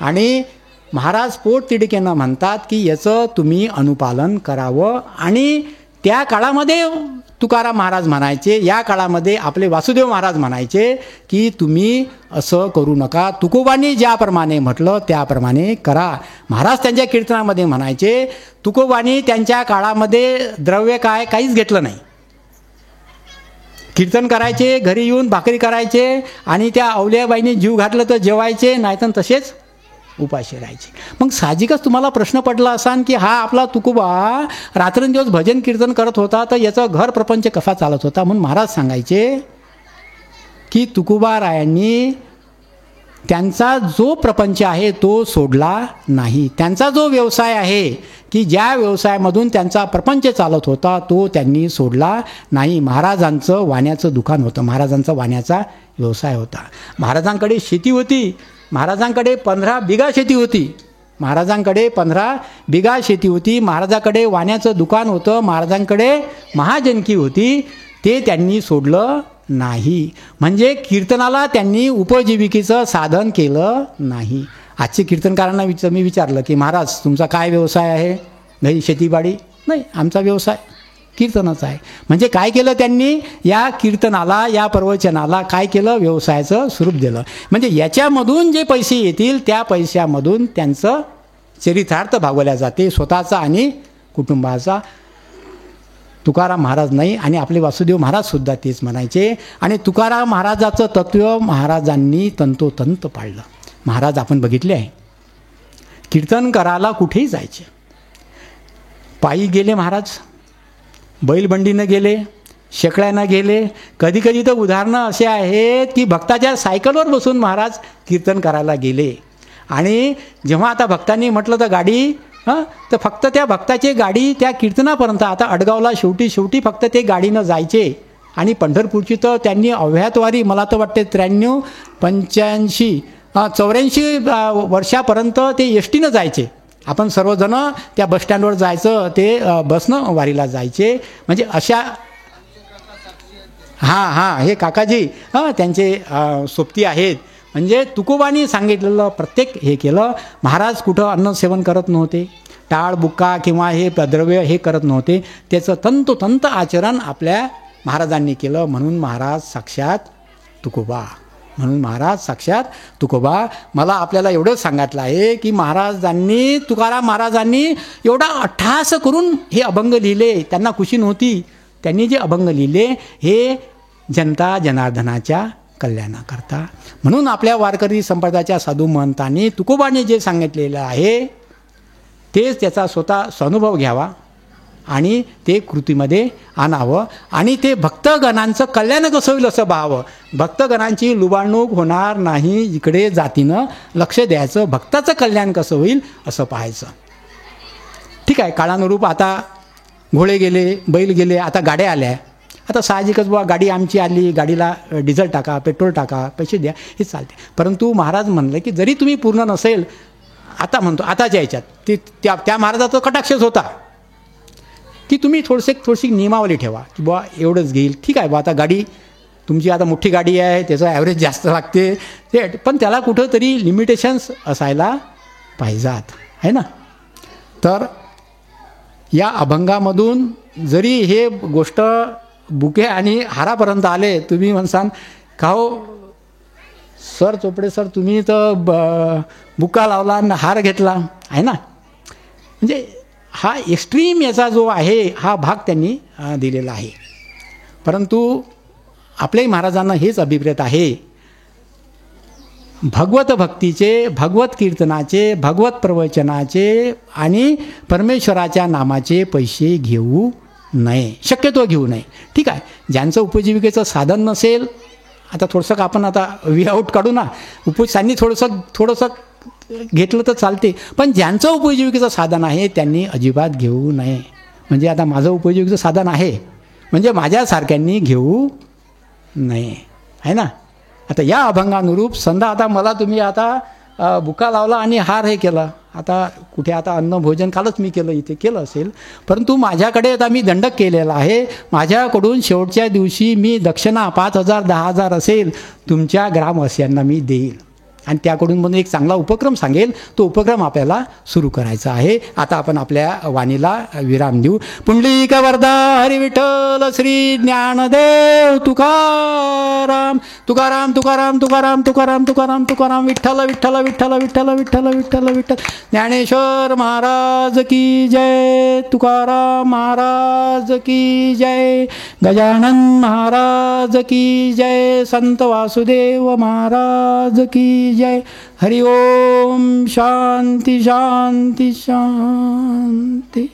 आणि महाराज पोटतिडकीनं म्हणतात की याचं तुम्ही अनुपालन करावं. आणि त्या काळामध्ये तुकाराम महाराज म्हणायचे, या काळामध्ये आपले वासुदेव महाराज म्हणायचे की तुम्ही असं करू नका, तुकोबांनी ज्याप्रमाणे म्हटलं त्याप्रमाणे करा. महाराज त्यांच्या कीर्तनामध्ये म्हणायचे तुकोबांनी त्यांच्या काळामध्ये द्रव्य काहीच घेतलं नाही. कीर्तन करायचे, घरी येऊन भाकरी करायचे आणि त्या अवलियाबाईंनी जीव घातलं तर जेवायचे, नाहीतर तसेच उपाशी राहायचे. मग साहजिकच तुम्हाला प्रश्न पडला असाल की हा आपला तुकोबा रात्रंदिवस भजन कीर्तन करत होता तर याचा घर प्रपंच कसा चालत होता. म्हणून महाराज सांगायचे की तुकोबारायांनी त्यांचा जो प्रपंच आहे तो सोडला नाही. त्यांचा जो व्यवसाय आहे की ज्या व्यवसायामधून त्यांचा प्रपंच चालत होता तो त्यांनी सोडला नाही. महाराजांचं वाण्याचं दुकान होतं, महाराजांचा वाण्याचा व्यवसाय होता. महाराजांकडे शेती होती, महाराजांकडे 15 बिघा शेती होती, महाराजांकडे 15 बिघा शेती होती. महाराजांकडे वाण्याचं दुकान होतं, महाराजांकडे महाजनकी होती. ते त्यांनी सोडलं नाही. म्हणजे कीर्तनाला त्यांनी उपजीविकेचं साधन केलं नाही. आजचे कीर्तनकारांना मी विचारलं की महाराज तुमचा काय व्यवसाय आहे? घरी शेतीबाडी नाही, आमचा व्यवसाय कीर्तनाचा आहे. म्हणजे काय केलं त्यांनी? या कीर्तनाला, या प्रवचनाला काय केलं? व्यवसायाचं स्वरूप दिलं. म्हणजे याच्यामधून जे पैसे येतील त्या पैशामधून त्यांचं चरितार्थ भागवल्या जाते, स्वतःचा आणि कुटुंबाचा. तुकाराम महाराज नाही आणि आपले वासुदेव महाराजसुद्धा तेच म्हणायचे. आणि तुकाराम महाराजाचं तत्व महाराजांनी तंतोतंत पाळलं. महाराज आपण बघितले आहे, कीर्तन करायला कुठेही जायचे, पायी गेले महाराज, बैलबंडीनं गेले, शेकड्यानं गेले. कधी कधी तर उदाहरणं असे आहेत की भक्ताच्या सायकलवर बसून महाराज कीर्तन करायला गेले. आणि जेव्हा आता भक्तांनी म्हटलं तर गाडी तर फक्त त्या भक्ताची गाडी त्या कीर्तनापर्यंत, आता अडगावला शेवटी फक्त ते गाडीनं जायचे. आणि पंढरपूरची तर त्यांनी अव्याहतवारी मला तर वाटते 83, 85, 84 वर्षापर्यंत ते एस टीनं जायचे. आपण सर्वजण त्या बसस्टँडवर जायचं, ते बसनं वारीला जायचे. म्हणजे अशा हां हे काकाजी त्यांचे सोबती आहेत. म्हणजे तुकोबांनी सांगितलेलं प्रत्येक हे केलं. महाराज कुठं अन्न सेवन करत नव्हते, टाळ बुक्का किंवा हे द्रव्य हे करत नव्हते. त्याचं तंतोतंत आचरण आपल्या महाराजांनी केलं. म्हणून महाराज साक्षात तुकोबा. मला आपल्याला एवढंच सांगितलं आहे की महाराजांनी, तुकाराम महाराजांनी एवढा अट्टहास करून हे अभंग लिहिले. त्यांना खुशी नव्हती. त्यांनी जे अभंग लिहिले हे जनता जनार्दनाच्या कल्याणाकरता. म्हणून आपल्या वारकरी संप्रदायाच्या साधू महंतांनी तुकोबाने जे सांगितलेलं आहे तेच त्याचा स्वतः स्वानुभव घ्यावा आणि ते कृतीमध्ये आणावं. आणि ते भक्तगणांचं कल्याण कसं होईल असं पाहावं. भक्तगणांची लुबाडणूक होणार नाही, इकडे जातीनं लक्ष द्यायचं. भक्ताचं कल्याण कसं होईल असं पाहायचं. ठीक आहे, काळानुरूप आता घोडे गेले, बैल गेले, आता गाड्या आल्या. आता साहजिकच बुवा गाडी आमची आली, गाडीला डिझेल टाका, पेट्रोल टाका, पैसे द्या, हे चालते. परंतु महाराज म्हणलं की जरी तुम्ही पूर्ण नसेल, आता म्हणतो आताच्या याच्यात ते त्या महाराजाचा कटाक्षच होता की तुम्ही थोडीशी नियमावली ठेवा की बुवा एवढंच घेईल. ठीक आहे बुवा, आता गाडी तुमची आता मोठी गाडी आहे, त्याचं ॲव्हरेज जास्त लागते ते, पण त्याला कुठंतरी लिमिटेशन्स असायला पाहिजात, आहे ना. तर या अभंगामधून जरी हे गोष्ट बुके आणि हारापर्यंत आले, तुम्ही म्हणसान का हो सर चोपडे सर, तुम्ही तर बुका लावला आणि हार घेतला, आहे ना. म्हणजे हा एक्स्ट्रीम याचा जो आहे हा भाग त्यांनी दिलेला आहे. परंतु आपल्याही महाराजांना हेच अभिप्रेत आहे, भगवत भक्तीचे, भगवत कीर्तनाचे, भगवत प्रवचनाचे आणि परमेश्वराच्या नामाचे पैसे घेऊ नये, शक्यतो घेऊ नये. ठीक आहे, ज्यांचं उपजीविकेचं साधन नसेल, आता थोडंसं आपण आता वे आऊट काढू ना, त्यांनी थोडंसं घेतलं तर चालते. पण ज्यांचं उपजीविकेचं साधन आहे त्यांनी अजिबात घेऊ नये. म्हणजे आता माझं उपजीविकेचं साधन आहे म्हणजे माझ्यासारख्यांनी घेऊ नये, आहे ना. आता या अभंगानुरूप समजा आता मला तुम्ही आता बुका लावला आणि हार हे केलं, आता कुठे आता अन्न भोजन कालच मी केलं, इथे केलं असेल, परंतु माझ्याकडे आता मी दंडक केलेला आहे. माझ्याकडून शेवटच्या दिवशी मी दक्षिणा 5,000 10,000 असेल तुमच्या ग्रामवासियांना मी देईल. आणि त्याकडून म्हणून एक चांगला उपक्रम सांगेल, तो उपक्रम आपल्याला सुरू करायचा आहे. आता आपण आपल्या वाणीला विराम देऊ. पुंडलिक वरदा हरी विठ्ठल श्री ज्ञानदेव तुकाराम तुकाराम तुकाराम तुकाराम तुकाराम तुकाराम तुकाराम विठ्ठल विठ्ठल विठ्ठल विठ्ठल विठ्ठल विठ्ठल विठ्ठल. ज्ञानेश्वर महाराज की जय, तुकाराम महाराज की जय, गजानन महाराज की जय, संत वासुदेव महाराज की जय. हरि ओम. शांति शांति शांति.